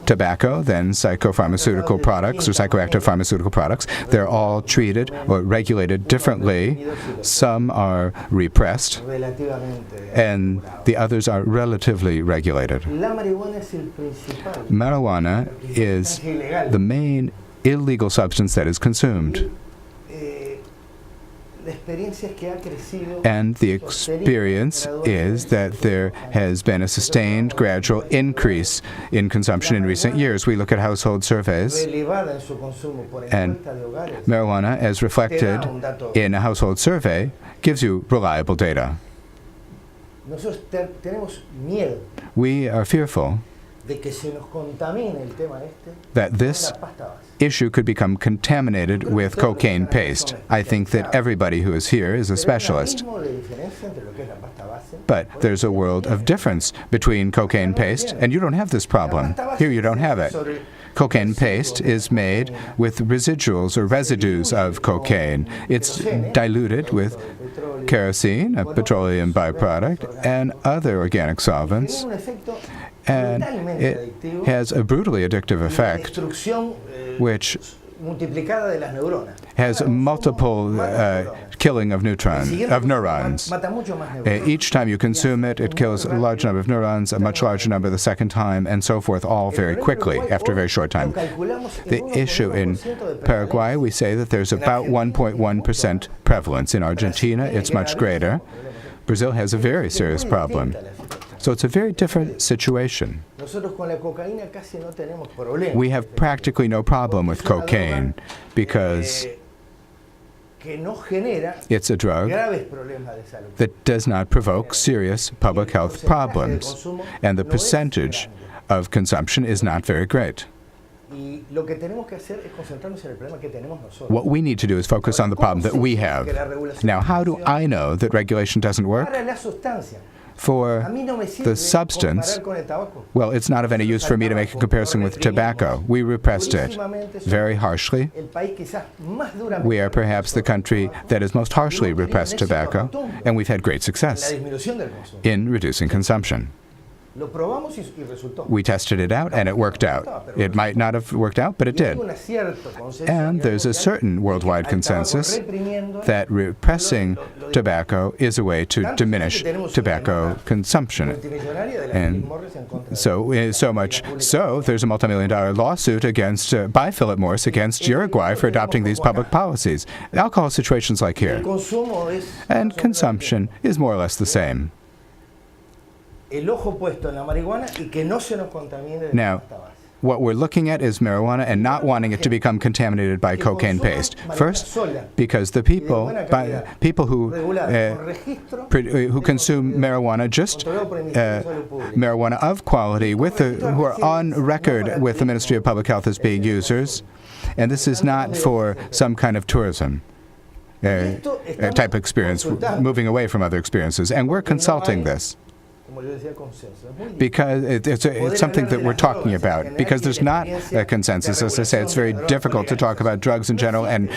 Speaker 5: tobacco, then psychopharmaceutical products or psychoactive pharmaceutical products. They're all treated or regulated differently. Some are repressed,
Speaker 4: Relativamente.
Speaker 5: and the others are relatively regulated.
Speaker 4: La marihuana es el principal.
Speaker 5: Marijuana is the main illegal substance that is consumed.
Speaker 4: La experiencia es que ha crecido.
Speaker 5: And the experience is that there has been a sustained gradual increase in consumption in recent years. We look at household surveys,
Speaker 4: Elevada en su consumo por
Speaker 5: and
Speaker 4: encuesta de hogares.
Speaker 5: marijuana, as reflected in a household survey, gives you reliable data.
Speaker 4: Nosotros tenemos miedo
Speaker 5: We are fearful
Speaker 4: de que se nos contamine el tema este
Speaker 5: that
Speaker 4: con
Speaker 5: this
Speaker 4: la pasta base.
Speaker 5: issue could become contaminated with cocaine paste. I think that everybody who is here is a specialist.
Speaker 4: Pero es la misma diferencia entre lo que es la pasta base.
Speaker 5: But there's a world of difference between cocaine paste, and you don't have this problem. Here you don't have it. Cocaine paste is made with residuals or residues of cocaine. It's diluted with kerosene, a petroleum byproduct, and other organic solvents,
Speaker 4: Tiene un efecto
Speaker 5: and
Speaker 4: brutalmente
Speaker 5: it
Speaker 4: adictivo.
Speaker 5: has a brutally addictive
Speaker 4: La
Speaker 5: effect,
Speaker 4: destrucción
Speaker 5: which
Speaker 4: multiplicada de las neuronas.
Speaker 5: has multiple killing of neurons.
Speaker 4: Mata mucho más neuronas.
Speaker 5: Each time you consume it, it kills a large number of neurons, a much larger number the second time, and so forth, all very quickly after a very short time. The issue in Paraguay, we say that there's about 1.1% prevalence. In Argentina, it's much greater. Brazil has a very serious problem. So it's a very different situation.
Speaker 4: Nosotros con la cocaína casi no tenemos problema.
Speaker 5: We have practically no problem with cocaine because
Speaker 4: Que no genera
Speaker 5: it's a drug
Speaker 4: graves problemas de salud.
Speaker 5: that does not provoke serious public health problems, and the percentage of consumption is not very great.
Speaker 4: Y lo que tenemos que hacer es concentrarnos en el problema que tenemos nosotros.
Speaker 5: What we need to do is focus on the problem that we have. Now, how do I know that regulation doesn't work?
Speaker 4: Para la sustancia.
Speaker 5: For
Speaker 4: A mí no me sirve
Speaker 5: the substance,
Speaker 4: comparar con el tabaco.
Speaker 5: well, it's not of any use for me to make a comparison with tobacco. We repressed it very harshly.
Speaker 4: El país quizás más duramente
Speaker 5: We are perhaps the country that has most harshly repressed tobacco, and we've had great
Speaker 4: en la
Speaker 5: success
Speaker 4: disminución del consumo.
Speaker 5: in reducing consumption.
Speaker 4: Lo probamos y resultó.
Speaker 5: We tested it out, and it worked out. It might not have worked out, but it
Speaker 4: Y hay
Speaker 5: did.
Speaker 4: un cierto consenso
Speaker 5: And there's a
Speaker 4: mundial
Speaker 5: certain worldwide
Speaker 4: al tabaco
Speaker 5: consensus
Speaker 4: reprimiendo
Speaker 5: that repressing tobacco is a way to diminish tobacco consumption.
Speaker 4: multimillonaria de la
Speaker 5: And
Speaker 4: Philip Morris en contra de
Speaker 5: so much so, there's a multi-million-dollar lawsuit against by Philip Morris against Uruguay for adopting these public policies. Alcohol situations like
Speaker 4: El
Speaker 5: here,
Speaker 4: consumo es
Speaker 5: and consumption is more or less the same.
Speaker 4: el ojo puesto en la marihuana y que no se nos contamine de
Speaker 5: Now,
Speaker 4: la pasta base.
Speaker 5: what we're looking at is marijuana and not wanting it to become contaminated by cocaine paste. First, because the people who consume marijuana, just marijuana of quality, who are on record with the Ministry of Public Health as being users, and this is not for some kind of tourism type experience, moving away from other experiences. And we're consulting this
Speaker 4: Como yo decía, consenso. Es muy difícil.
Speaker 5: because it's something that we're talking about, because there's not a consensus. As I say, it's very difficult to talk about drugs in general and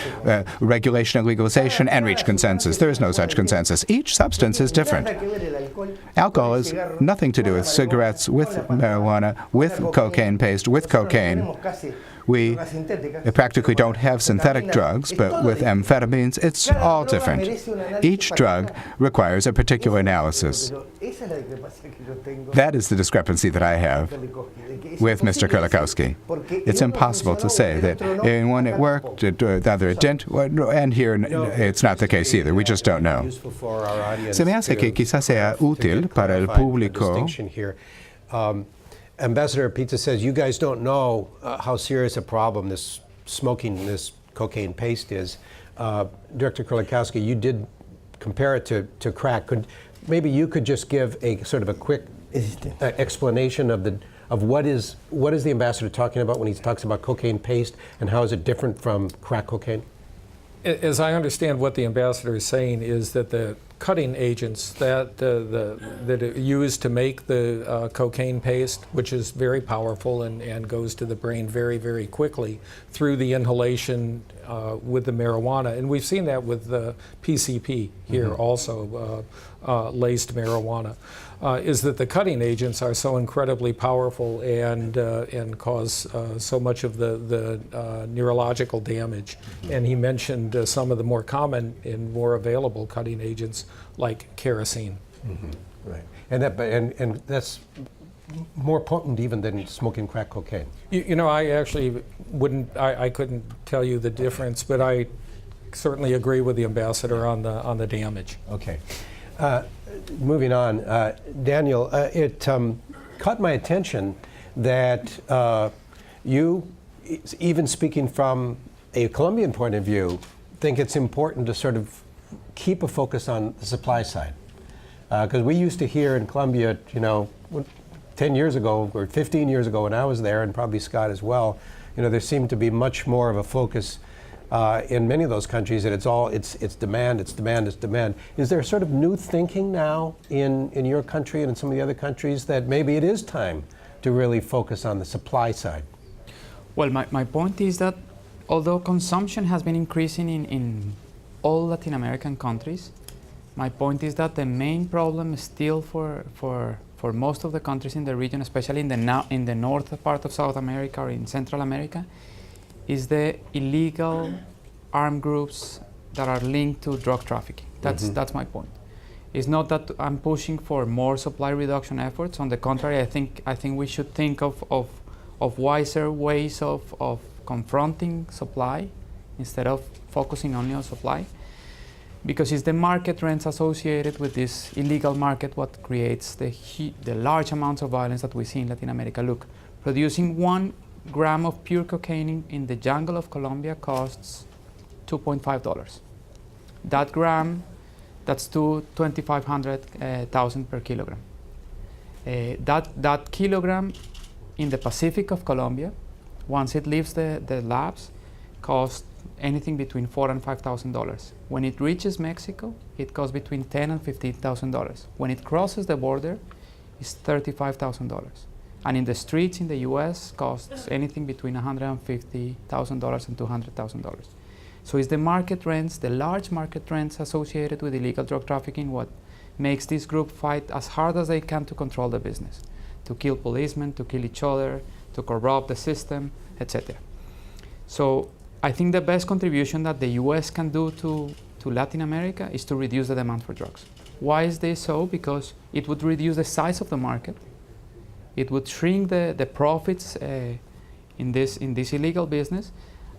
Speaker 5: regulation and legalization and reach consensus. There is no such consensus. Each substance is different.
Speaker 4: Nada que ver el alcohol
Speaker 5: Alcohol has nothing to do with cigarettes, with marijuana, with cocaine paste, with cocaine.
Speaker 4: tenemos casi
Speaker 5: We
Speaker 4: drogas sintéticas.
Speaker 5: practically don't have synthetic drugs, but with amphetamines, it's all different. Each drug requires a particular analysis.
Speaker 4: Pero esa es la discrepancia que yo tengo
Speaker 5: That is the discrepancy that I have
Speaker 4: Kerlikowske, de que es
Speaker 5: with Mr.
Speaker 4: imposible
Speaker 5: Kerlikowske.
Speaker 4: decir, porque
Speaker 5: It's
Speaker 4: en uno
Speaker 5: impossible to
Speaker 4: funcionó,
Speaker 5: say
Speaker 4: en
Speaker 5: that
Speaker 4: otro no,
Speaker 5: in one it
Speaker 4: acá
Speaker 5: worked,
Speaker 4: tampoco.
Speaker 5: the other it didn't, and here it's not the case either. We just don't know.
Speaker 3: Useful for our audience
Speaker 5: Se me hace que
Speaker 3: to-
Speaker 5: quizás sea
Speaker 3: to
Speaker 5: útil
Speaker 3: get
Speaker 5: para el
Speaker 3: clarified
Speaker 5: público.
Speaker 3: distinction here. Ambassador Pizza says you guys don't know how serious a problem this smoking, this cocaine paste is. Director Kerlikowske, you did compare it to crack. Maybe you could just give a sort of a quick explanation of what is the ambassador talking about when he talks about cocaine paste, and how is it different from crack cocaine?
Speaker 2: As I understand, what the ambassador is saying is that the cutting agents that are used to make the cocaine paste, which is very powerful and goes to the brain very, very quickly through the inhalation with the marijuana. And we've seen that with the PCP here also, laced marijuana, is that the cutting agents are so incredibly powerful and cause so much of the neurological damage. And he mentioned some of the more common and more available cutting agents like kerosene.
Speaker 3: Right, and that's more potent even than smoking crack cocaine.
Speaker 2: You know, I actually I couldn't tell you the difference, but I certainly agree with the ambassador on the damage.
Speaker 3: Okay. Moving on, Daniel, it caught my attention that you, even speaking from a Colombian point of view, think it's important to sort of keep a focus on the supply side. Because we used to hear in Colombia, 10 years ago or 15 years ago when I was there, and probably Scott as well, there seemed to be much more of a focus in many of those countries that it's demand. Is there sort of new thinking now in your country and in some of the other countries that maybe it is time to really focus on the supply side?
Speaker 6: Well, my point is that although consumption has been increasing in all Latin American countries, my point is that the main problem is still for most of the countries in the region, especially in the north part of South America or in Central America, is the illegal armed groups that are linked to drug trafficking. That's my point. It's not that I'm pushing for more supply reduction efforts. On the contrary, I think we should think of wiser ways of confronting supply instead of focusing only on supply, because it's the market rents associated with this illegal market what creates the large amounts of violence that we see in Latin America. Look, producing 1 gram of pure cocaine in the jungle of Colombia costs $2.5. That gram, that's $2,500 per kilogram. That kilogram in the Pacific of Colombia, once it leaves the labs, costs anything between $4,000 and $5,000. When it reaches Mexico, it costs between $10,000 and $15,000. When it crosses the border, it's $35,000. And in the streets in the US costs anything between $150,000 and $200,000. So it's the market rents, the large market rents associated with illegal drug trafficking, what makes this group fight as hard as they can to control the business, to kill policemen, to kill each other, to corrupt the system, etc. So I think the best contribution that the US can do to Latin America is to reduce the demand for drugs. Why is this so? Because it would reduce the size of the market. It would shrink the profits in this illegal business,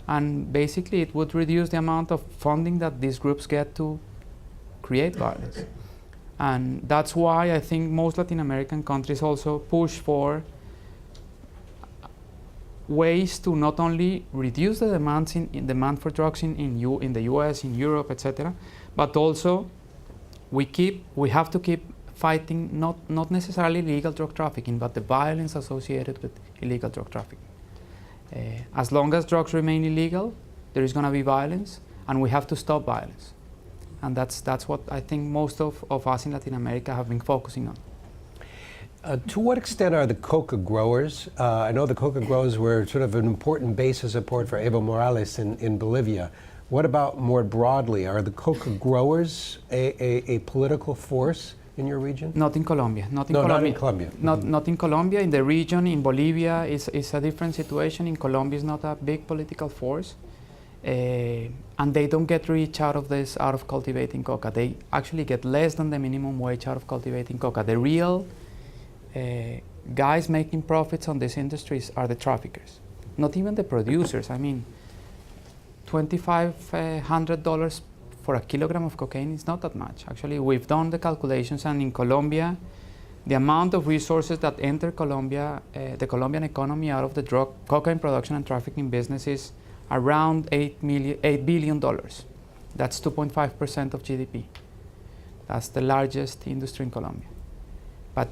Speaker 6: and basically it would reduce the amount of funding that these groups get to create violence. And that's why I think most Latin American countries also push for ways to not only reduce the demands in demand for drugs in the US, in Europe, etc., but also we have to keep fighting not necessarily illegal drug trafficking, but the violence associated with illegal drug trafficking. As long as drugs remain illegal, there is going to be violence, and we have to stop violence. And that's what I think most of us in Latin America have been focusing on.
Speaker 3: To what extent are the coca growers, I know the coca growers were sort of an important base of support for Evo Morales in Bolivia. What about more broadly? Are the coca growers a political force in your region?
Speaker 6: Not in Colombia. Not in Colombia. Not in Colombia. In the region, in Bolivia, it's a different situation. In Colombia, it's not a big political force. And they don't get rich out of cultivating coca. They actually get less than the minimum wage out of cultivating coca. The real guys making profits on these industries are the traffickers, not even the producers. I mean, $2,500 for a kilogram of cocaine is not that much. Actually, we've done the calculations, and in Colombia, the amount of resources that enter Colombia, the Colombian economy out of the cocaine production and trafficking business is around $8 billion. That's 2.5% of GDP. That's the largest industry in Colombia. But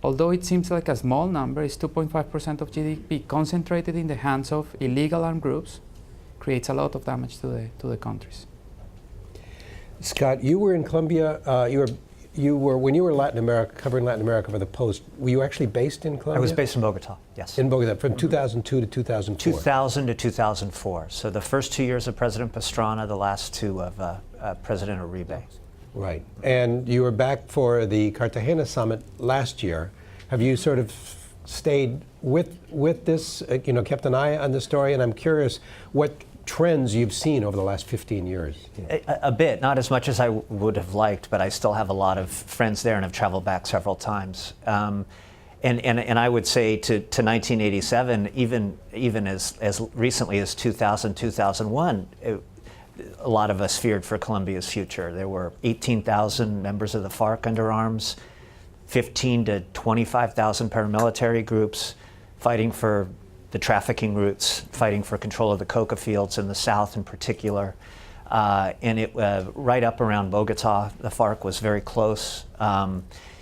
Speaker 6: although it seems like a small number, it's 2.5% of GDP concentrated in the hands of illegal armed groups, creates a lot of damage to the countries.
Speaker 3: Scott, you were in Colombia. You were when you were Latin America, covering Latin America for the Post. Were you actually based in Colombia?
Speaker 7: I was based in Bogota, yes.
Speaker 3: In Bogota, from 2002 to 2004.
Speaker 7: 2000 to 2004. So the first 2 years of President Pastrana, the last 2 of President Uribe.
Speaker 3: Right. And you were back for the Cartagena summit last year. Have you sort of stayed with this, kept an eye on the story? And I'm curious what trends you've seen over the last 15 years.
Speaker 7: A bit, not as much as I would have liked, but I still have a lot of friends there and have traveled back several times. And I would say to 1987, even as recently as 2000, 2001, a lot of us feared for Colombia's future. There were 18,000 members of the FARC under arms, 15 to 25,000 paramilitary groups fighting for the trafficking routes, fighting for control of the coca fields in the south in particular. And it right up around Bogota, the FARC was very close.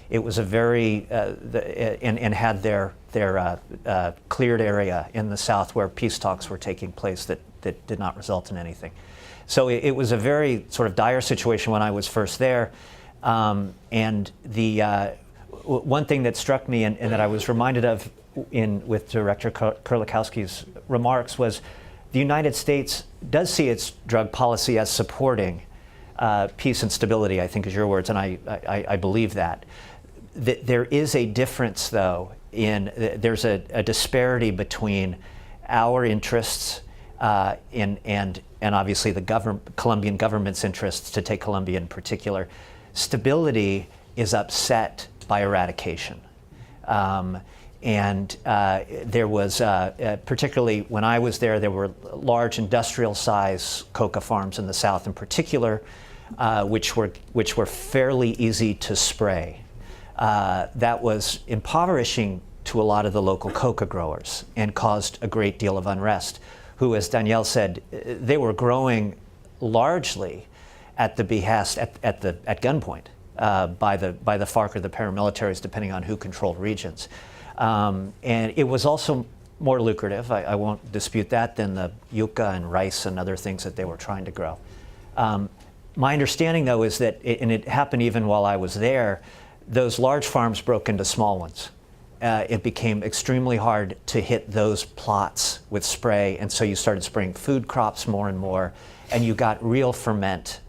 Speaker 7: It was a very, and had their cleared area in the south where peace talks were taking place that did not result in anything. So it was a very sort of dire situation when I was first there. And the one thing that struck me and that I was reminded of with Director Kerlikowske's remarks was the United States does see its drug policy as supporting peace and stability, I think is your words, and I believe that. There is a difference, though, there's a disparity between our interests and obviously the Colombian government's interests, to take Colombia in particular. Stability is upset by eradication. And there was, particularly when I was there were large industrial-size coca farms in the south in particular, which were fairly easy to spray. That was impoverishing to a lot of the local coca growers and caused a great deal of unrest, who, as Danielle said, they were growing largely at the behest, at gunpoint by the FARC or the paramilitaries, depending on who controlled regions. And it was also more lucrative, I won't dispute that, than the yucca and rice and other things that they were trying to grow. My understanding, though, is that, and it happened even while I was there, those large farms broke into small ones. It became extremely hard to hit those plots with spray, and so you started spraying food crops more and more, and you got real ferment,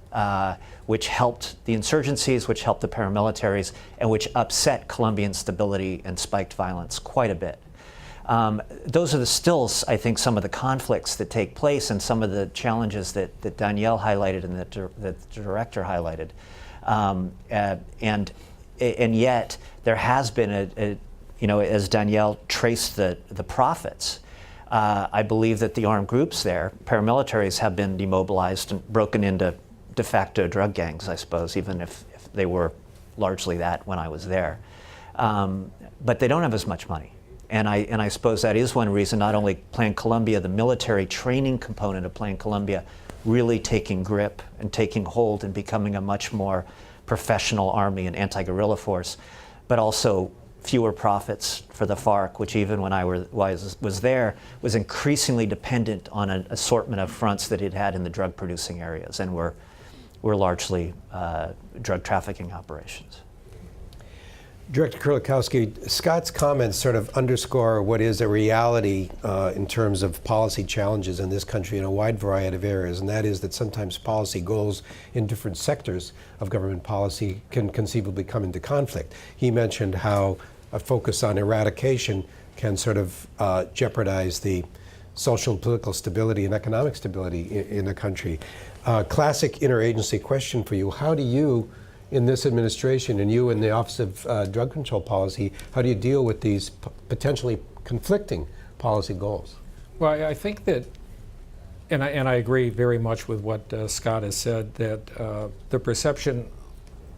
Speaker 7: which helped the insurgencies, which helped the paramilitaries, and which upset Colombian stability and spiked violence quite a bit. Those are still, I think, some of the conflicts that take place and some of the challenges that Danielle highlighted and that the director highlighted. And yet there has been as Danielle traced the profits, I believe that the armed groups there, paramilitaries, have been demobilized and broken into de facto drug gangs, I suppose, even if they were largely that when I was there. But they don't have as much money. And I suppose that is one reason, not only Plan Colombia, the military training component of Plan Colombia, really taking grip and taking hold and becoming a much more professional army and anti-guerrilla force, but also fewer profits for the FARC, which even when I was there, was increasingly dependent on an assortment of fronts that it had in the drug-producing areas, and were largely drug trafficking operations.
Speaker 3: Director Kerlikowske, Scott's comments sort of underscore what is a reality in terms of policy challenges in this country in a wide variety of areas, and that is that sometimes policy goals in different sectors of government policy can conceivably come into conflict. He mentioned how a focus on eradication can sort of jeopardize the social and political stability and economic stability in a country. Classic interagency question for you. How do you, in this administration, and you in the Office of Drug Control Policy, how do you deal with these potentially conflicting policy goals?
Speaker 2: Well, I think that, and I agree very much with what Scott has said, that the perception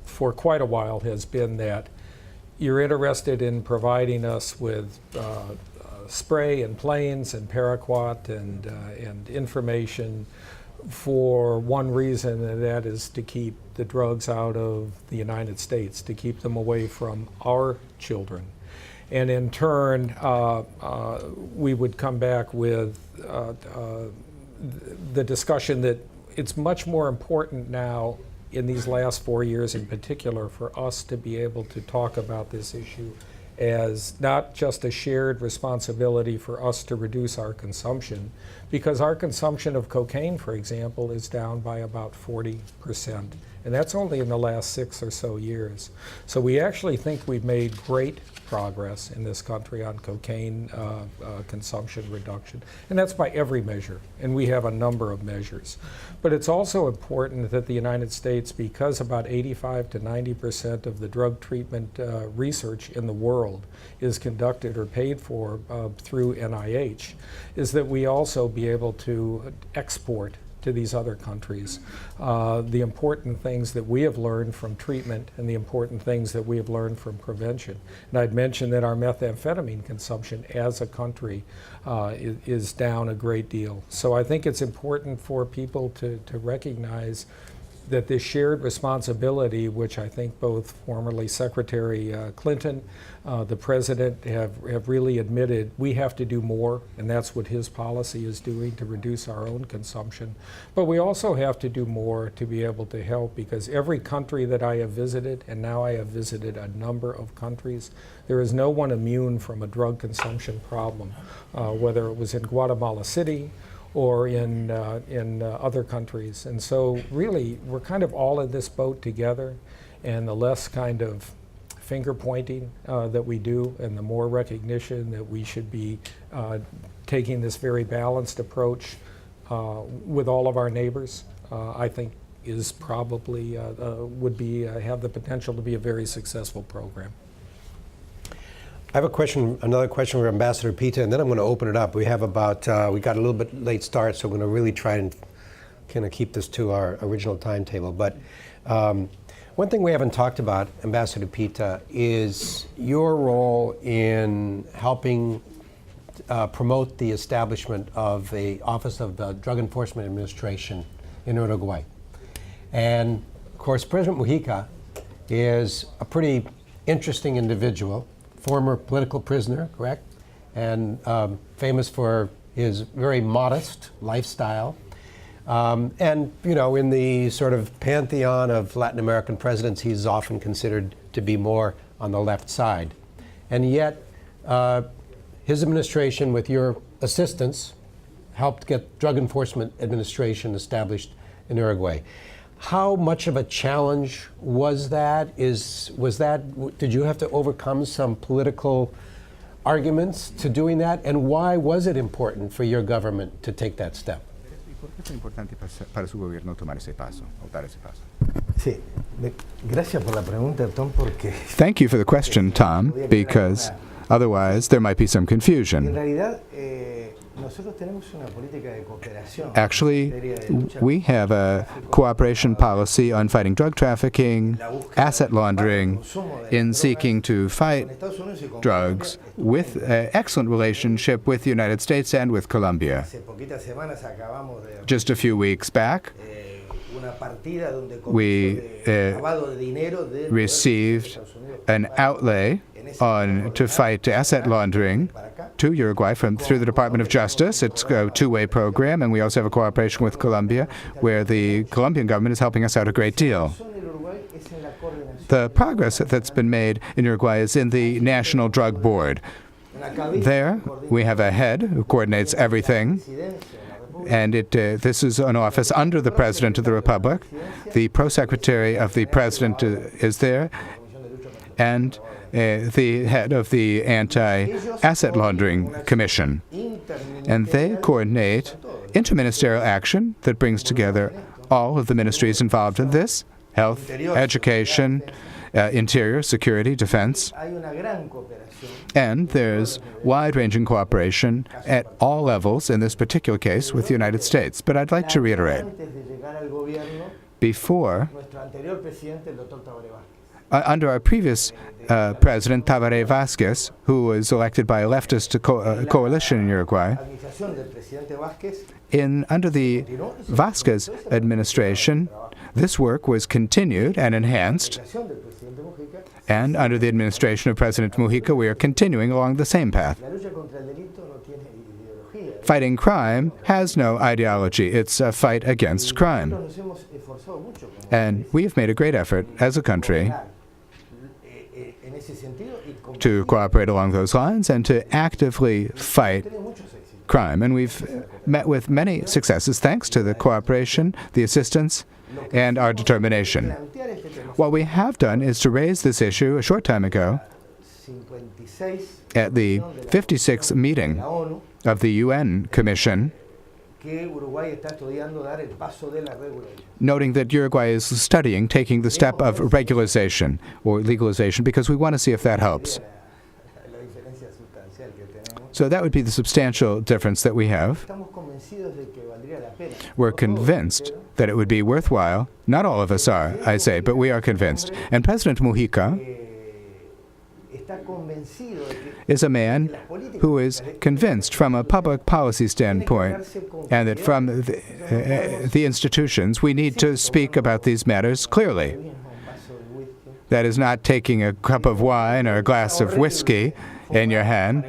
Speaker 2: for quite a while has been that you're interested in providing us with spray and planes and paraquat and information for one reason, and that is to keep the drugs out of the United States, to keep them away from our children. And in turn, we would come back with the discussion that it's much more important now, in these last 4 years in particular, for us to be able to talk about this issue as not just a shared responsibility for us to reduce our consumption, because our consumption of cocaine, for example, is down by about 40%. And that's only in the last 6 or so years. So we actually think we've made great progress in this country on cocaine consumption reduction. And that's by every measure. And we have a number of measures. But it's also important that the United States, because about 85 to 90% of the drug treatment research in the world is conducted or paid for through NIH, is that we also be able to export to these other countries the important things that we have learned from treatment and the important things that we have learned from prevention. And I'd mentioned that our methamphetamine consumption as a country is down a great deal. So I think it's important for people to recognize that this shared responsibility, which I think both formerly Secretary Clinton, the President have really admitted we have to do more, and that's what his policy is doing to reduce our own consumption. But we also have to do more to be able to help, because every country that I have visited, and now I have visited a number of countries, there is no one immune from a drug consumption problem, whether it was in Guatemala City or in other countries. And so really, we're kind of all in this boat together, and the less kind of finger pointing that we do, and the more recognition that we should be taking this very balanced approach with all of our neighbors, I think is probably, would be, have the potential to be a very successful program.
Speaker 3: I have a question, another question for Ambassador Pita, and then I'm going to open it up. We have about, we got a little bit late start, so we're going to really try and kind of keep this to our original timetable. But one thing we haven't talked about, Ambassador Pita, is your role in helping promote the establishment of the Office of the Drug Enforcement Administration in Uruguay. And of course, President Mujica is a pretty interesting individual. Former political prisoner, correct? And famous for his very modest lifestyle. And, you know, in the sort of pantheon of Latin American presidents, he's often considered to be more on the left side. And yet, his administration, with your assistance, helped get Drug Enforcement Administration established in Uruguay. How much of a challenge was that? Did you have to overcome some political arguments to doing that? And why was it important for your government to take that step?
Speaker 5: ¿Por qué es importante para su gobierno tomar ese paso, o dar ese paso?
Speaker 4: Sí, gracias por la pregunta, Tom, porque
Speaker 5: Thank you for the question, Tom, because otherwise there might be some
Speaker 4: en
Speaker 5: confusion.
Speaker 4: realidad nosotros tenemos una política de cooperación.
Speaker 5: Actually, we have a cooperation policy on fighting drug trafficking, asset laundering, in seeking to fight drugs, with an excellent relationship with the United States and with Colombia.
Speaker 4: Hace poquitas semanas acabamos de
Speaker 5: Just a few weeks back,
Speaker 4: una partida donde
Speaker 5: we
Speaker 4: lavado de dinero de
Speaker 5: received an outlay to fight asset laundering to Uruguay through the Department of Justice. It's a two-way program, and we also have a cooperation with Colombia, where the Colombian government is helping us out a great deal. The progress that's been made in Uruguay is in the National Drug Board. There, we have a head who coordinates everything, and this is an office under the President of the Republic. The Pro-Secretary of the President is there, and the head of the Anti-Asset Laundering Commission. And they coordinate interministerial action that brings together all of the ministries involved in this: health, education, interior, security, defense. And there's wide-ranging cooperation at all levels, in this particular case, with the United States. But I'd like to reiterate, before under our previous president, Tabaré Vázquez, who was elected by a leftist coalition in Uruguay, under the Vázquez administration, this work was continued and enhanced, and under the administration of President Mujica, we are continuing along the same path. Fighting crime has no ideology. It's a fight against crime. And we have made a great effort as a country to cooperate along those lines and to actively fight crime. And we've met with many successes thanks to the cooperation, the assistance, and our determination. What we have done is to raise this issue a short time ago at the 56th meeting of the UN Commission, noting that Uruguay is studying taking the step of regularization or legalization because we want to see if that helps. So that would be the substantial difference that we have. We're convinced that it would be worthwhile. Not all of us are, I say, but we are convinced. And President Mujica is a man who is convinced from a public policy standpoint and that from the institutions we need to speak about these matters clearly. That is not taking a cup of wine or a glass of whiskey in your hand,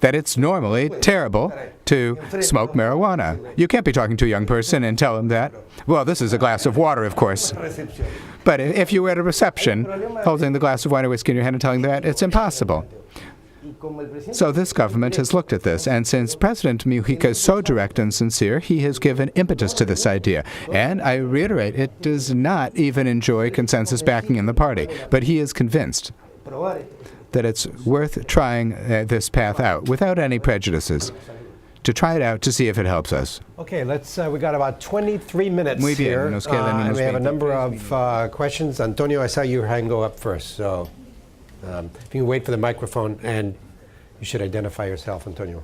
Speaker 5: that it's normally terrible to smoke marijuana. You can't be talking to a young person and tell them that. Well, this is a glass of water, of course. But if you were at a reception holding the glass of wine or whiskey in your hand and telling them that, it's impossible. So this government has looked at this, and since President Mujica is so direct and sincere, he has given impetus to this idea. And I reiterate, it does not even enjoy consensus backing in the party, but he is convinced that it's worth trying this path out without any prejudices, to try it out to see if it helps us.
Speaker 3: Okay, we got about 23 minutes
Speaker 5: Muy bien,
Speaker 3: here.
Speaker 5: nos quedan unos
Speaker 3: We have a
Speaker 5: 20.
Speaker 3: number of questions. Antonio, I saw your hand go up first, so if you can wait for the microphone, and you should identify yourself, Antonio.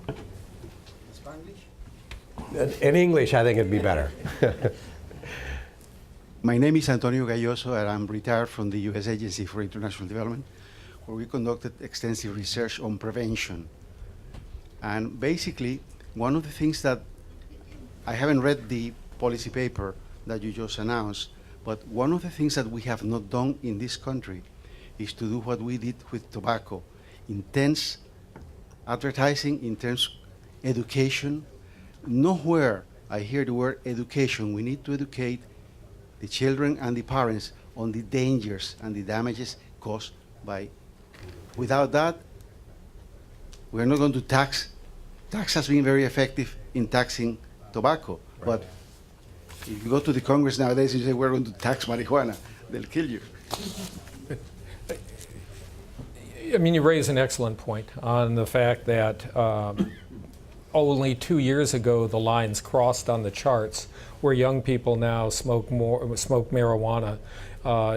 Speaker 3: In English, I think it'd be better.
Speaker 8: My name is Antonio Galloso, and I'm retired from the U.S. Agency for International Development, where we conducted extensive research on prevention. And basically, one of the things that I haven't read the policy paper that you just announced, but one of the things that we have not done in this country is to do what we did with tobacco: intense advertising, intense education. Nowhere I hear the word education. We need to educate the children and the parents on the dangers and the damages caused by. Without that, we're not going to tax. Tax has been very effective in taxing tobacco, right. But if you go to the Congress nowadays and you say we're going to tax marijuana, they'll kill you.
Speaker 2: I mean, you raise an excellent point on the fact that only 2 years ago the lines crossed on the charts where young people now smoke marijuana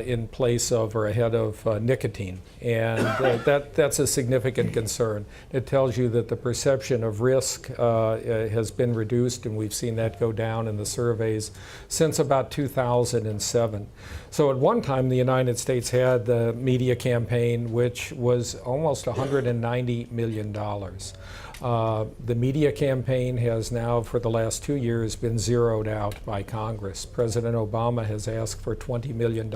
Speaker 2: in place of or ahead of nicotine, and that's a significant concern. It tells you that the perception of risk has been reduced, and we've seen that go down in the surveys since about 2007. So at one time the United States had the media campaign, which was almost $190 million. The media campaign has now, for the last 2 years, been zeroed out by Congress. President Obama has asked for $20 million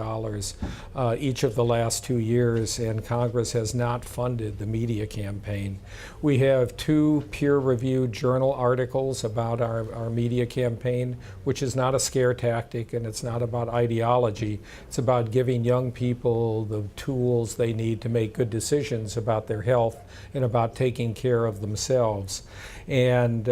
Speaker 2: each of the last 2 years, and Congress has not funded the media campaign. We have 2 peer-reviewed journal articles about our media campaign, which is not a scare tactic, and it's not about ideology. It's about giving young people the tools they need to make good decisions about their health and about taking care of themselves. And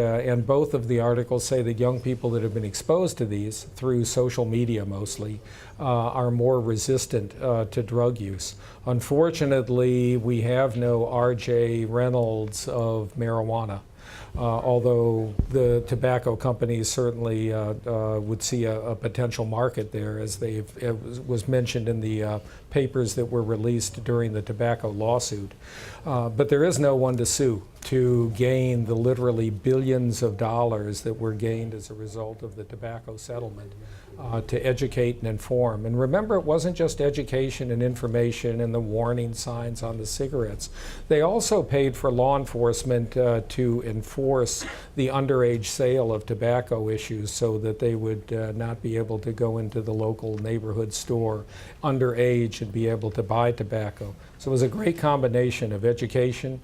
Speaker 2: both of the articles say that young people that have been exposed to these through social media mostly are more resistant to drug use. Unfortunately, we have no R.J. Reynolds of marijuana. Although the tobacco companies certainly would see a potential market there, as it was mentioned in the papers that were released during the tobacco lawsuit. But there is no one to sue to gain the literally billions of dollars that were gained as a result of the tobacco settlement. to educate and inform. And remember, it wasn't just education and information and the warning signs on the cigarettes. They also paid for law enforcement to enforce the underage sale of tobacco issues so that they would not be able to go into the local neighborhood store underage and be able to buy tobacco. So it was a great combination of education,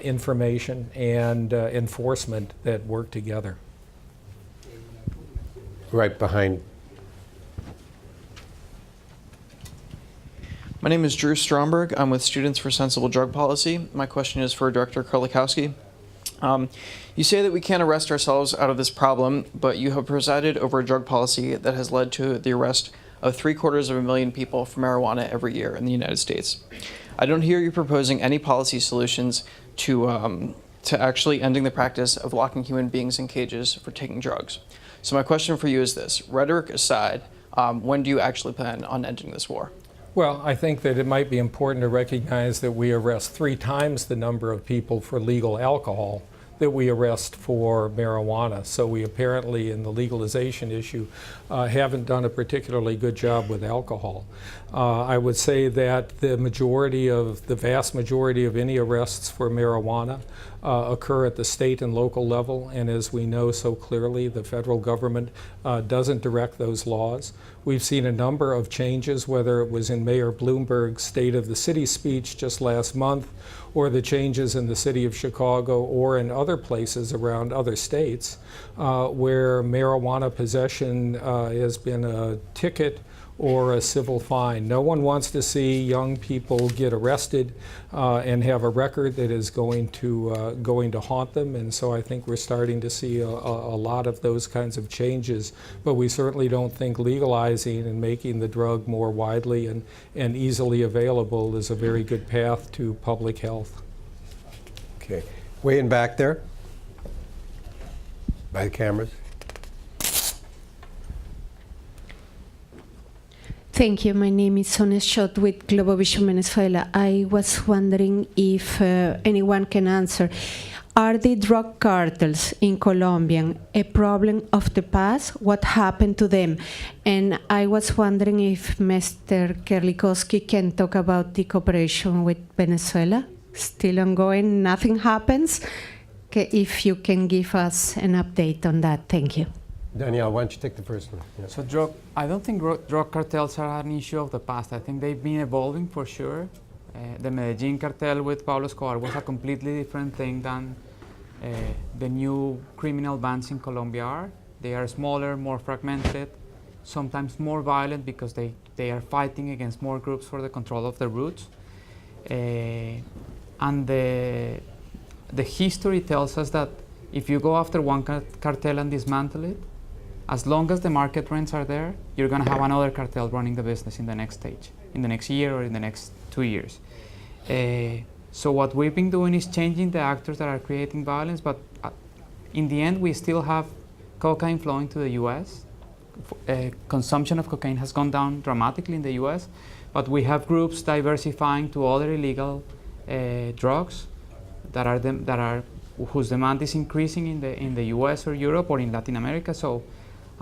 Speaker 2: information, and enforcement that worked together.
Speaker 3: Right behind.
Speaker 9: My name is Drew Stromberg. I'm with Students for Sensible Drug Policy. My question is for Director Kerlikowske. You say that we can't arrest ourselves out of this problem, but you have presided over a drug policy that has led to the arrest of 750,000 people for marijuana every year in the United States. I don't hear you proposing any policy solutions to actually ending the practice of locking human beings in cages for taking drugs. So my question for you is this: rhetoric aside, when do you actually plan on ending this war?
Speaker 2: Well, I think that it might be important to recognize that we arrest 3 times the number of people for legal alcohol that we arrest for marijuana. So we apparently, in the legalization issue, haven't done a particularly good job with alcohol. I would say that the vast majority of any arrests for marijuana occur at the state and local level, and as we know so clearly, the federal government doesn't direct those laws. We've seen a number of changes, whether it was in Mayor Bloomberg's State of the City speech just last month, or the changes in the city of Chicago or in other places around other states where marijuana possession has been a ticket or a civil fine. No one wants to see young people get arrested and have a record that is going to haunt them, and so I think we're starting to see a lot of those kinds of changes, but we certainly don't think legalizing and making the drug more widely and easily available is a very good path to public health.
Speaker 3: Okay. Way in back there, by the cameras.
Speaker 10: Thank you. My name is Sonia Schott with Global Vision Venezuela. I was wondering if anyone can answer. Are the drug cartels in Colombia a problem of the past? What happened to them? And I was wondering if Mr. Kerlikowske can talk about the cooperation with Venezuela. Still ongoing, nothing happens. If you can give us an update on that, thank you.
Speaker 3: Danielle, why don't you take the first one? Yeah.
Speaker 6: So I don't think drug cartels are an issue of the past. I think they've been evolving for sure. The Medellin cartel with Pablo Escobar was a completely different thing than the new criminal bands in Colombia are. They are smaller, more fragmented, sometimes more violent because they are fighting against more groups for the control of the roots. And the history tells us that if you go after one cartel and dismantle it, as long as the market rents are there, you're going to have another cartel running the business in the next stage, in the next year or in the next 2 years. So what we've been doing is changing the actors that are creating violence, but in the end, we still have cocaine flowing to the US. Consumption of cocaine has gone down dramatically in the US, but we have groups diversifying to other illegal drugs whose demand is increasing in the US or Europe or in Latin America. So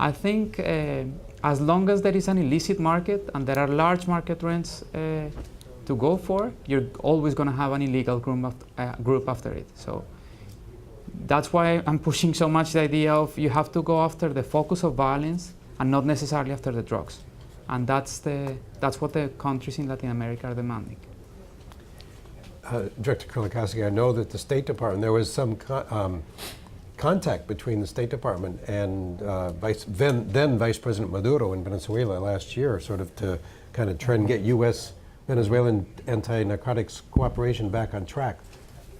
Speaker 6: I think as long as there is an illicit market and there are large market rents to go for, you're always going to have an illegal group after it. So that's why I'm pushing so much the idea of you have to go after the focus of violence and not necessarily after the drugs. And that's what the countries in Latin America are demanding.
Speaker 3: Director Kerlikowske, I know that the State Department, there was some contact between the State Department and then Vice President Maduro in Venezuela last year, sort of to kind of try and get U.S.-Venezuelan anti-narcotics cooperation back on track.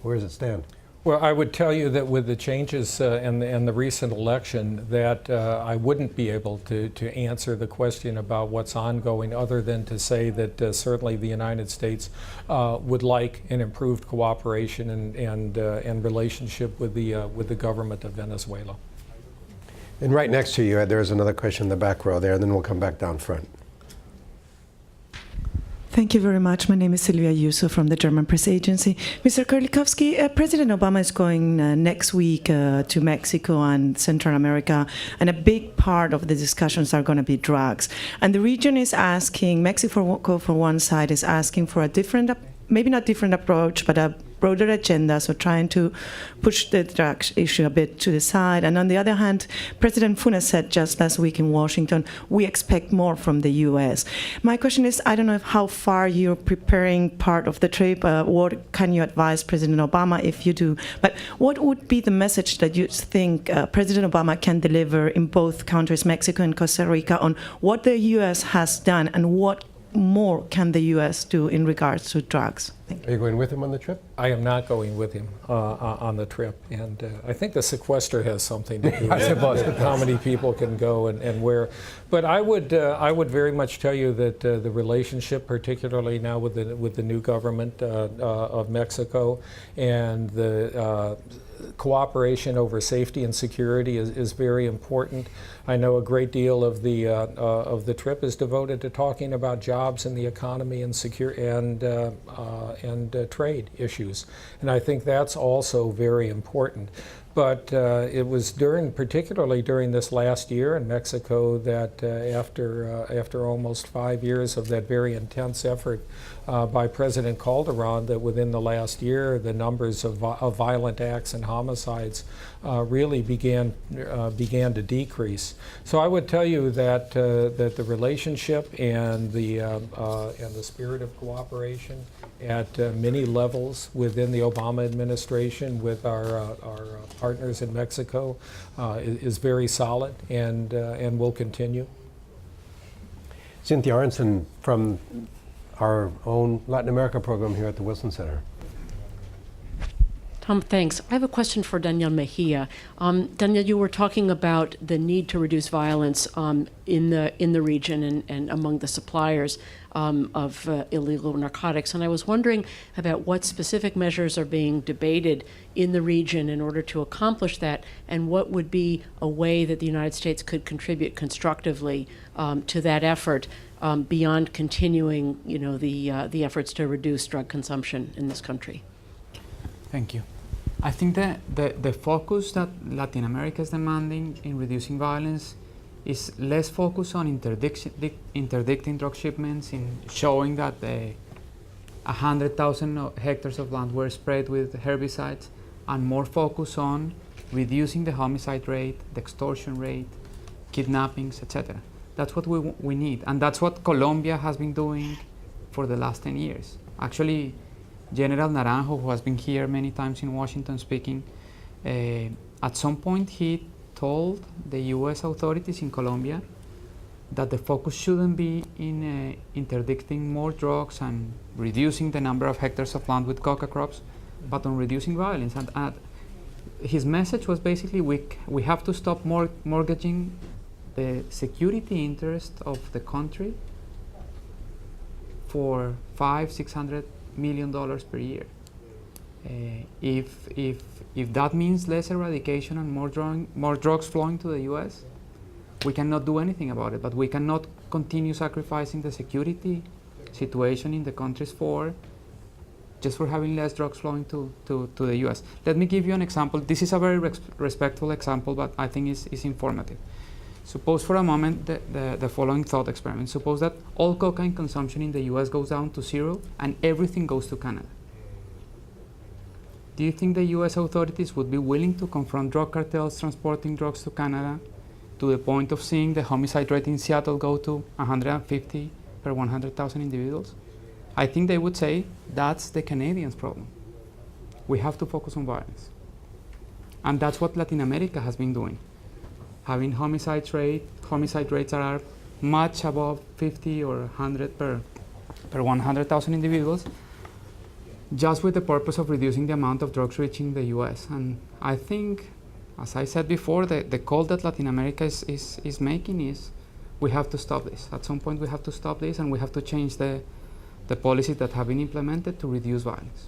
Speaker 3: Where does it stand?
Speaker 2: Well, I would tell you that with the changes and the recent election that I wouldn't be able to answer the question about what's ongoing other than to say that certainly the United States would like an improved cooperation and relationship with the government of Venezuela.
Speaker 3: And right next to you, there's another question in the back row there, and then we'll come back down front.
Speaker 11: Thank you very much. My name is Silvia Ayuso from the German Press Agency. Mr. Kerlikowske, President Obama is going next week to Mexico and Central America, and a big part of the discussions are going to be drugs. And the region is asking, Mexico for one side is asking for a different, maybe not different approach, but a broader agenda, so trying to push the drugs issue a bit to the side. And on the other hand, President Funes said just last week in Washington, we expect more from the U.S. My question is, I don't know how far you're preparing part of the trip. What can you advise President Obama if you do? But what would be the message that you think President Obama can deliver in both countries, Mexico and Costa Rica, on what the U.S. has done and what more can the U.S. do in regards to drugs?
Speaker 3: Are you going with him on the trip?
Speaker 2: I am not going with him on the trip, and I think the sequester has something to do with how many people can go and where. But I would very much tell you that the relationship, particularly now with the new government of Mexico, and the cooperation over safety and security is very important. I know a great deal of the trip is devoted to talking about jobs and the economy and trade issues, and I think that's also very important. But it was particularly during this last year in Mexico that after almost 5 years of that very intense effort by President Calderon, that within the last year the numbers of violent acts and homicides really began to decrease. So I would tell you that the relationship and the spirit of cooperation at many levels within the Obama administration with our partners in Mexico is very solid and will continue.
Speaker 3: Cynthia Aronson from our own Latin America program here at the Wilson Center.
Speaker 12: Tom, thanks. I have a question for Daniel Mejia. Daniel, you were talking about the need to reduce violence in the region and among the suppliers of illegal narcotics. And I was wondering about what specific measures are being debated in the region in order to accomplish that, and what would be a way that the United States could contribute constructively to that effort beyond continuing, the efforts to reduce drug consumption in this country.
Speaker 6: Thank you. I think that the focus that Latin America is demanding in reducing violence is less focused on interdicting drug shipments, in showing that 100,000 hectares of land were sprayed with herbicides, and more focus on reducing the homicide rate, the extortion rate, kidnappings, etc. That's what we need, and that's what Colombia has been doing for the last 10 years. Actually, General Naranjo, who has been here many times in Washington speaking, at some point he told the U.S. authorities in Colombia that the focus shouldn't be in interdicting more drugs and reducing the number of hectares of land with coca crops, but on reducing violence. And his message was basically we have to stop mortgaging the security interest of the country for $500-600 million per year. If that means less eradication and more drugs flowing to the U.S., we cannot do anything about it. But we cannot continue sacrificing the security situation in the countries just for having less drugs flowing to the U.S. Let me give you an example. This is a very respectful example, but I think it's informative. Suppose for a moment the following thought experiment. Suppose that all cocaine consumption in the US goes down to 0 and everything goes to Canada. Do you think the US authorities would be willing to confront drug cartels transporting drugs to Canada to the point of seeing the homicide rate in Seattle go to 150 per 100,000 individuals? I think they would say that's the Canadians' problem. We have to focus on violence. And that's what Latin America has been doing. Having homicide rates are much above 50 or 100 per 100,000 individuals, just with the purpose of reducing the amount of drugs reaching the US. And I think, as I said before, the call that Latin America is making is we have to stop this. At some point we have to stop this, and we have to change the policies that have been implemented to reduce violence.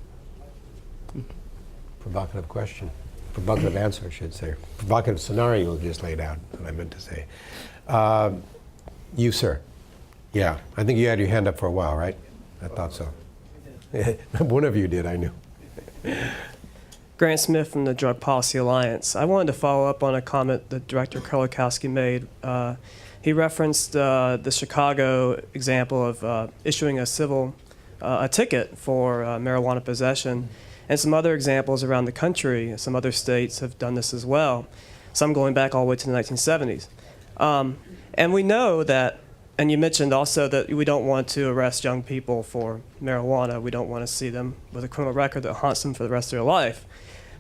Speaker 3: Provocative question. Provocative answer, I should say. Provocative scenario you just laid out, what I meant to say. You, sir. Yeah, I think you had your hand up for a while, right? I thought so. One of you did, I knew.
Speaker 13: Grant Smith from the Drug Policy Alliance. I wanted to follow up on a comment that Director Kerlikowske made. He referenced the Chicago example of issuing a ticket for marijuana possession, and some other examples around the country. Some other states have done this as well, some going back all the way to the 1970s. And we know that, and you mentioned also that we don't want to arrest young people for marijuana. We don't want to see them with a criminal record that haunts them for the rest of their life.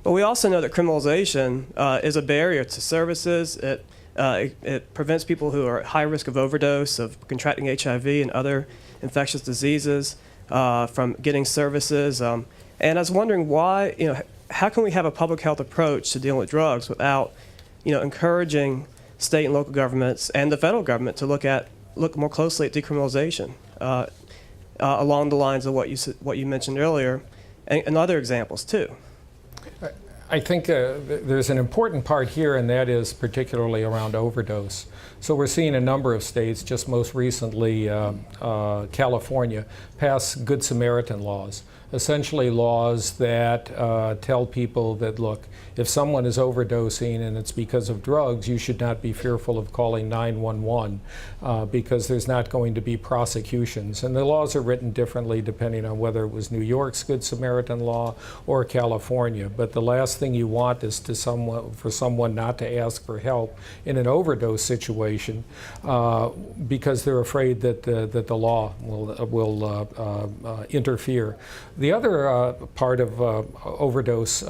Speaker 13: But we also know that criminalization is a barrier to services. It prevents people who are at high risk of overdose, of contracting HIV and other infectious diseases from getting services. And I was wondering why, how can we have a public health approach to dealing with drugs without, encouraging state and local governments and the federal government to look more closely at decriminalization along the lines of what you mentioned earlier, and other examples too.
Speaker 2: I think there's an important part here, and that is particularly around overdose. So we're seeing a number of states, just most recently California, pass Good Samaritan laws, essentially laws that tell people that, look, if someone is overdosing and it's because of drugs, you should not be fearful of calling 911 because there's not going to be prosecutions. And the laws are written differently depending on whether it was New York's Good Samaritan law or California. But the last thing you want is for someone not to ask for help in an overdose situation because they're afraid that the law will interfere. The other part of overdose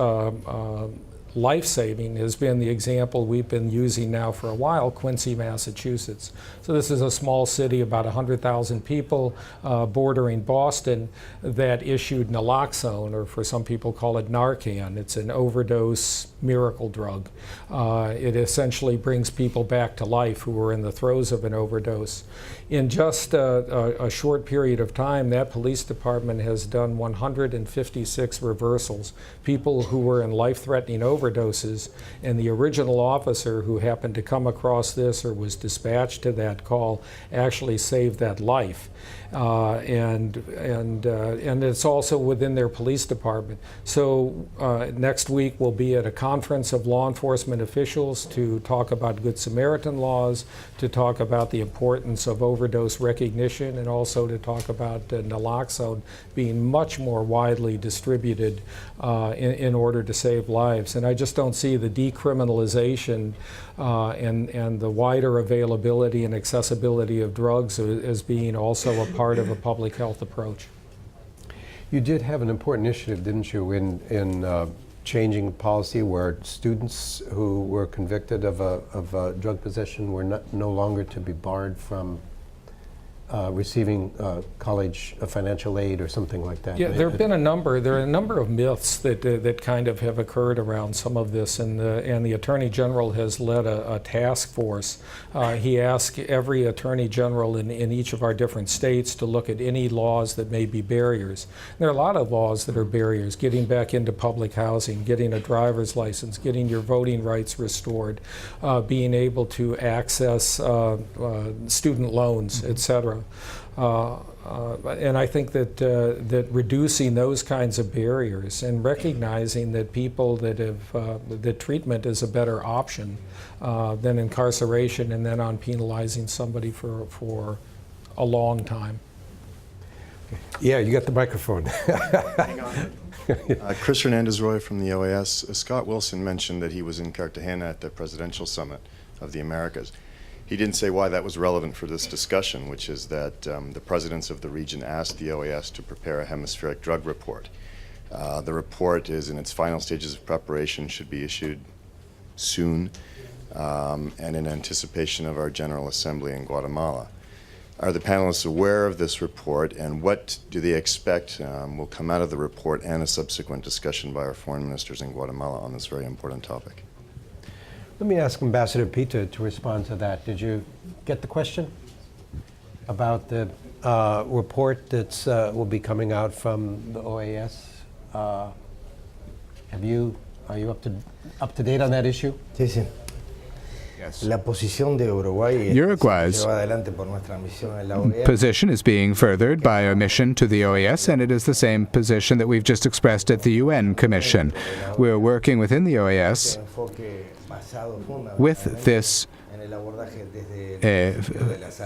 Speaker 2: life-saving has been the example we've been using now for a while, Quincy, Massachusetts. So this is a small city, about 100,000 people, bordering Boston, that issued naloxone, or for some people call it Narcan. It's an overdose miracle drug. It essentially brings people back to life who were in the throes of an overdose. In just a short period of time, that police department has done 156 reversals. People who were in life-threatening overdoses, and the original officer who happened to come across this or was dispatched to that call actually saved that life. And it's also within their police department. So next week we'll be at a conference of law enforcement officials to talk about Good Samaritan laws, to talk about the importance of overdose recognition, and also to talk about naloxone being much more widely distributed in order to save lives. And I just don't see the decriminalization and the wider availability and accessibility of drugs as being also a part of a public health approach.
Speaker 3: You did have an important initiative, didn't you, in changing policy where students who were convicted of drug possession were no longer to be barred from receiving college financial aid or something like that.
Speaker 2: Yeah, there are a number of myths that kind of have occurred around some of this, and the Attorney General has led a task force. He asked every Attorney General in each of our different states to look at any laws that may be barriers. There are a lot of laws that are barriers: getting back into public housing, getting a driver's license, getting your voting rights restored, being able to access student loans, etc. And I think that reducing those kinds of barriers and recognizing that people that treatment is a better option than incarceration and then on penalizing somebody for a long time.
Speaker 3: Yeah, you got the microphone.
Speaker 14: Hang on. Chris Hernandez-Roy from the OAS. Scott Wilson mentioned that he was in Cartagena at the Presidential Summit of the Americas. He didn't say why that was relevant for this discussion, which is that the presidents of the region asked the OAS to prepare a hemispheric drug report. The report is in its final stages of preparation, should be issued soon, and in anticipation of our General Assembly in Guatemala. Are the panelists aware of this report, and what do they expect will come out of the report and a subsequent discussion by our foreign ministers in Guatemala on this very important topic?
Speaker 3: Let me ask Ambassador Pita to respond to that. Did you get the question about the report that will be coming out from the OAS? Are you up to date on that issue?
Speaker 15: Sí, sí.
Speaker 4: La posición de Uruguay
Speaker 5: Uruguay's
Speaker 4: se lleva adelante por nuestra misión en la OEA.
Speaker 5: position is being furthered by our mission to the OAS, and it is the same position that we've just expressed at the UN Commission. We're working within the OAS with this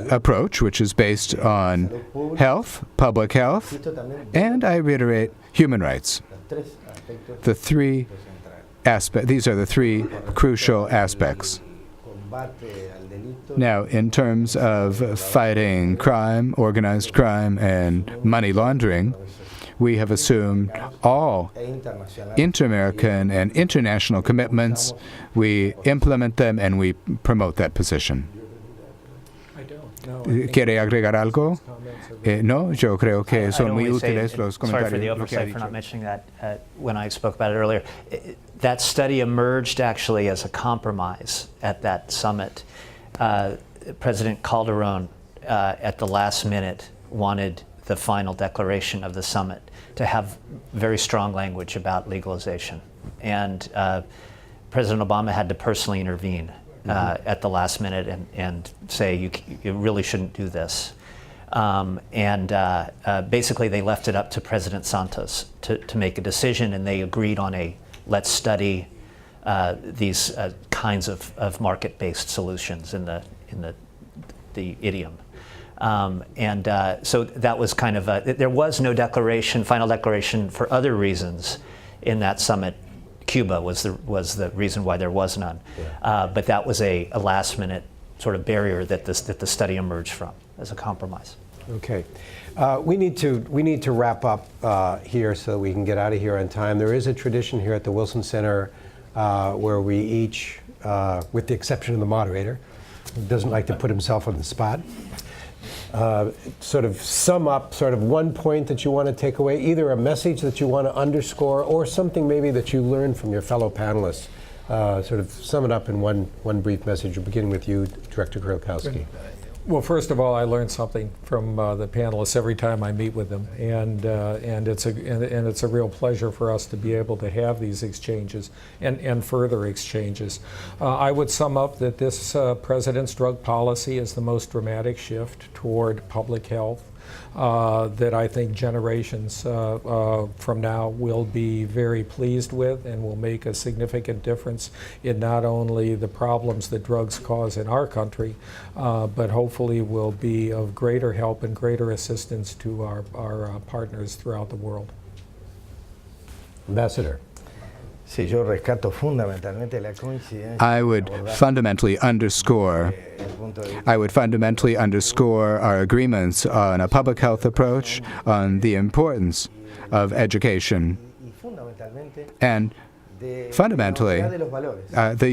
Speaker 5: approach, which is based on health, public health, and I reiterate, human rights. These are the three crucial aspects. Now, in terms of fighting crime, organized crime, and money laundering, we have assumed all inter-American and international commitments. We implement them and we promote that position. ¿Quiere agregar algo? No, yo creo que son muy útiles los comentarios.
Speaker 7: Sorry for the oversight for not mentioning that when I spoke about it earlier. That study emerged actually as a compromise at that summit. President Calderon, at the last minute, wanted the final declaration of the summit to have very strong language about legalization. And President Obama had to personally intervene at the last minute and say, you really shouldn't do this. Basically, they left it up to President Santos to make a decision, and they agreed on a let's study these kinds of market-based solutions in the idiom. So that was kind of there was no final declaration for other reasons in that summit. Cuba was the reason why there was none. But that was a last-minute sort of barrier that the study emerged from as a compromise.
Speaker 3: Okay. We need to wrap up here so we can get out of here on time. There is a tradition here at the Wilson Center where we each, with the exception of the moderator, who doesn't like to put himself on the spot, sort of sum up sort of one point that you want to take away, either a message that you want to underscore or something maybe that you learned from your fellow panelists. Sort of sum it up in one brief message, beginning with you, Director Kerlikowske.
Speaker 2: Well, first of all, I learn something from the panelists every time I meet with them, and it's a real pleasure for us to be able to have these exchanges and further exchanges. I would sum up that this president's drug policy is the most dramatic shift toward public health that I think generations from now will be very pleased with and will make a significant difference in not only the problems that drugs cause in our country, but hopefully will be of greater help and greater assistance to our partners throughout the world.
Speaker 3: Ambassador.
Speaker 4: Sí, yo rescato fundamentalmente la coincidencia.
Speaker 5: I would fundamentally underscore our agreements on a public health approach, on the importance of education, and fundamentally the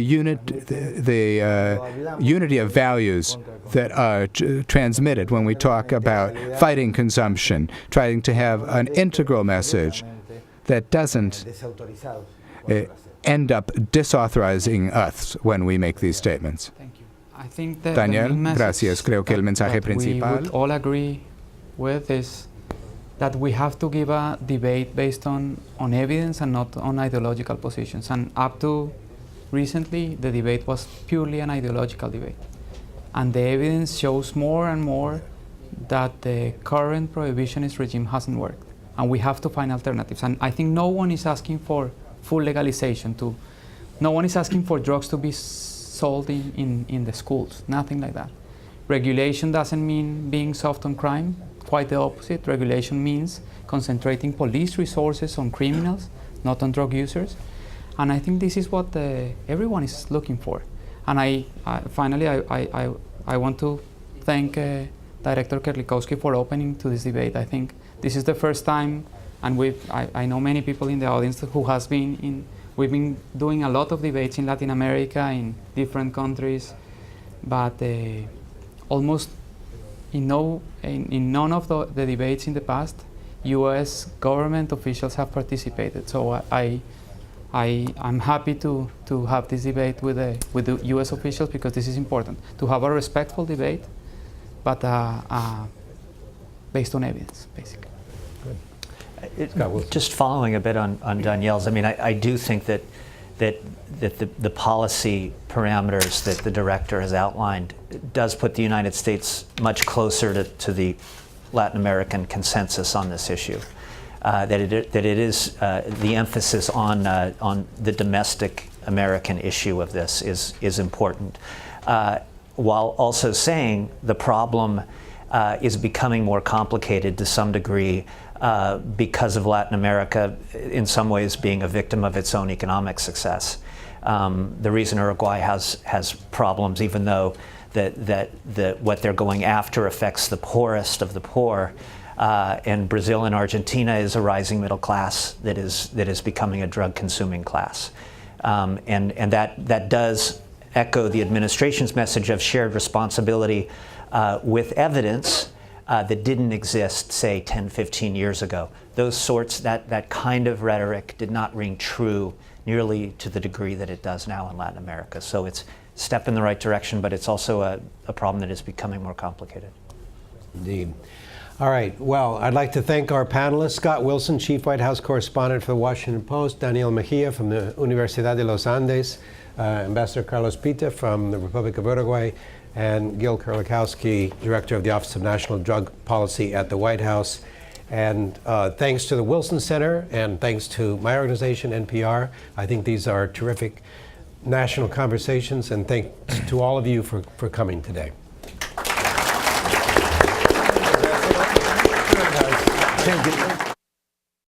Speaker 5: unity of values that are transmitted when we talk about fighting consumption, trying to have an integral message that doesn't end up disauthorizing us when we make these statements.
Speaker 6: Thank you. I think that
Speaker 5: Daniel,
Speaker 6: the main
Speaker 5: gracias. Creo que el mensaje
Speaker 6: that we
Speaker 5: principal
Speaker 6: would all agree with is that we have to give a debate based on evidence and not on ideological positions. And up to recently, the debate was purely an ideological debate. And the evidence shows more and more that the current prohibitionist regime hasn't worked. And we have to find alternatives. And I think no one is asking for full legalization. No one is asking for drugs to be sold in the schools, nothing like that. Regulation doesn't mean being soft on crime, quite the opposite. Regulation means concentrating police resources on criminals, not on drug users. And I think this is what everyone is looking for. And finally, I want to thank Director Kerlikowske for opening to this debate. I think this is the first time, and I know many people in the audience who has been we've been doing a lot of debates in Latin America, in different countries, but almost in none of the debates in the past, U.S. government officials have participated. So I'm happy to have this debate with the U.S. officials, because this is important, to have a respectful debate, but based on evidence, basically.
Speaker 7: Just following a bit on Danielle's, I mean, I do think that that the policy parameters that the director has outlined does put the United States much closer to the Latin American consensus on this issue. That it is the emphasis on the domestic American issue of this is important, while also saying the problem is becoming more complicated to some degree because of Latin America in some ways being a victim of its own economic success. The reason Uruguay has problems, even though what they're going after affects the poorest of the poor, and Brazil and Argentina is a rising middle class that is becoming a drug-consuming class, and that does echo the administration's message of shared responsibility with evidence that didn't exist, say, 10, 15 years ago. That kind of rhetoric did not ring true nearly to the degree that it does now in Latin America. So it's a step in the right direction, but it's also a problem that is becoming more complicated.
Speaker 3: Indeed. All right. Well, I'd like to thank our panelists, Scott Wilson, Chief White House Correspondent for the Washington Post, Daniel Mejia from the Universidad de los Andes, Ambassador Carlos Pita from the Republic of Uruguay, and Gil Kerlikowske, Director of the Office of National Drug Policy at the White House. And thanks to the Wilson Center and thanks to my organization, NPR. I think these are terrific national conversations, and thanks to all of you for coming today. Thank you.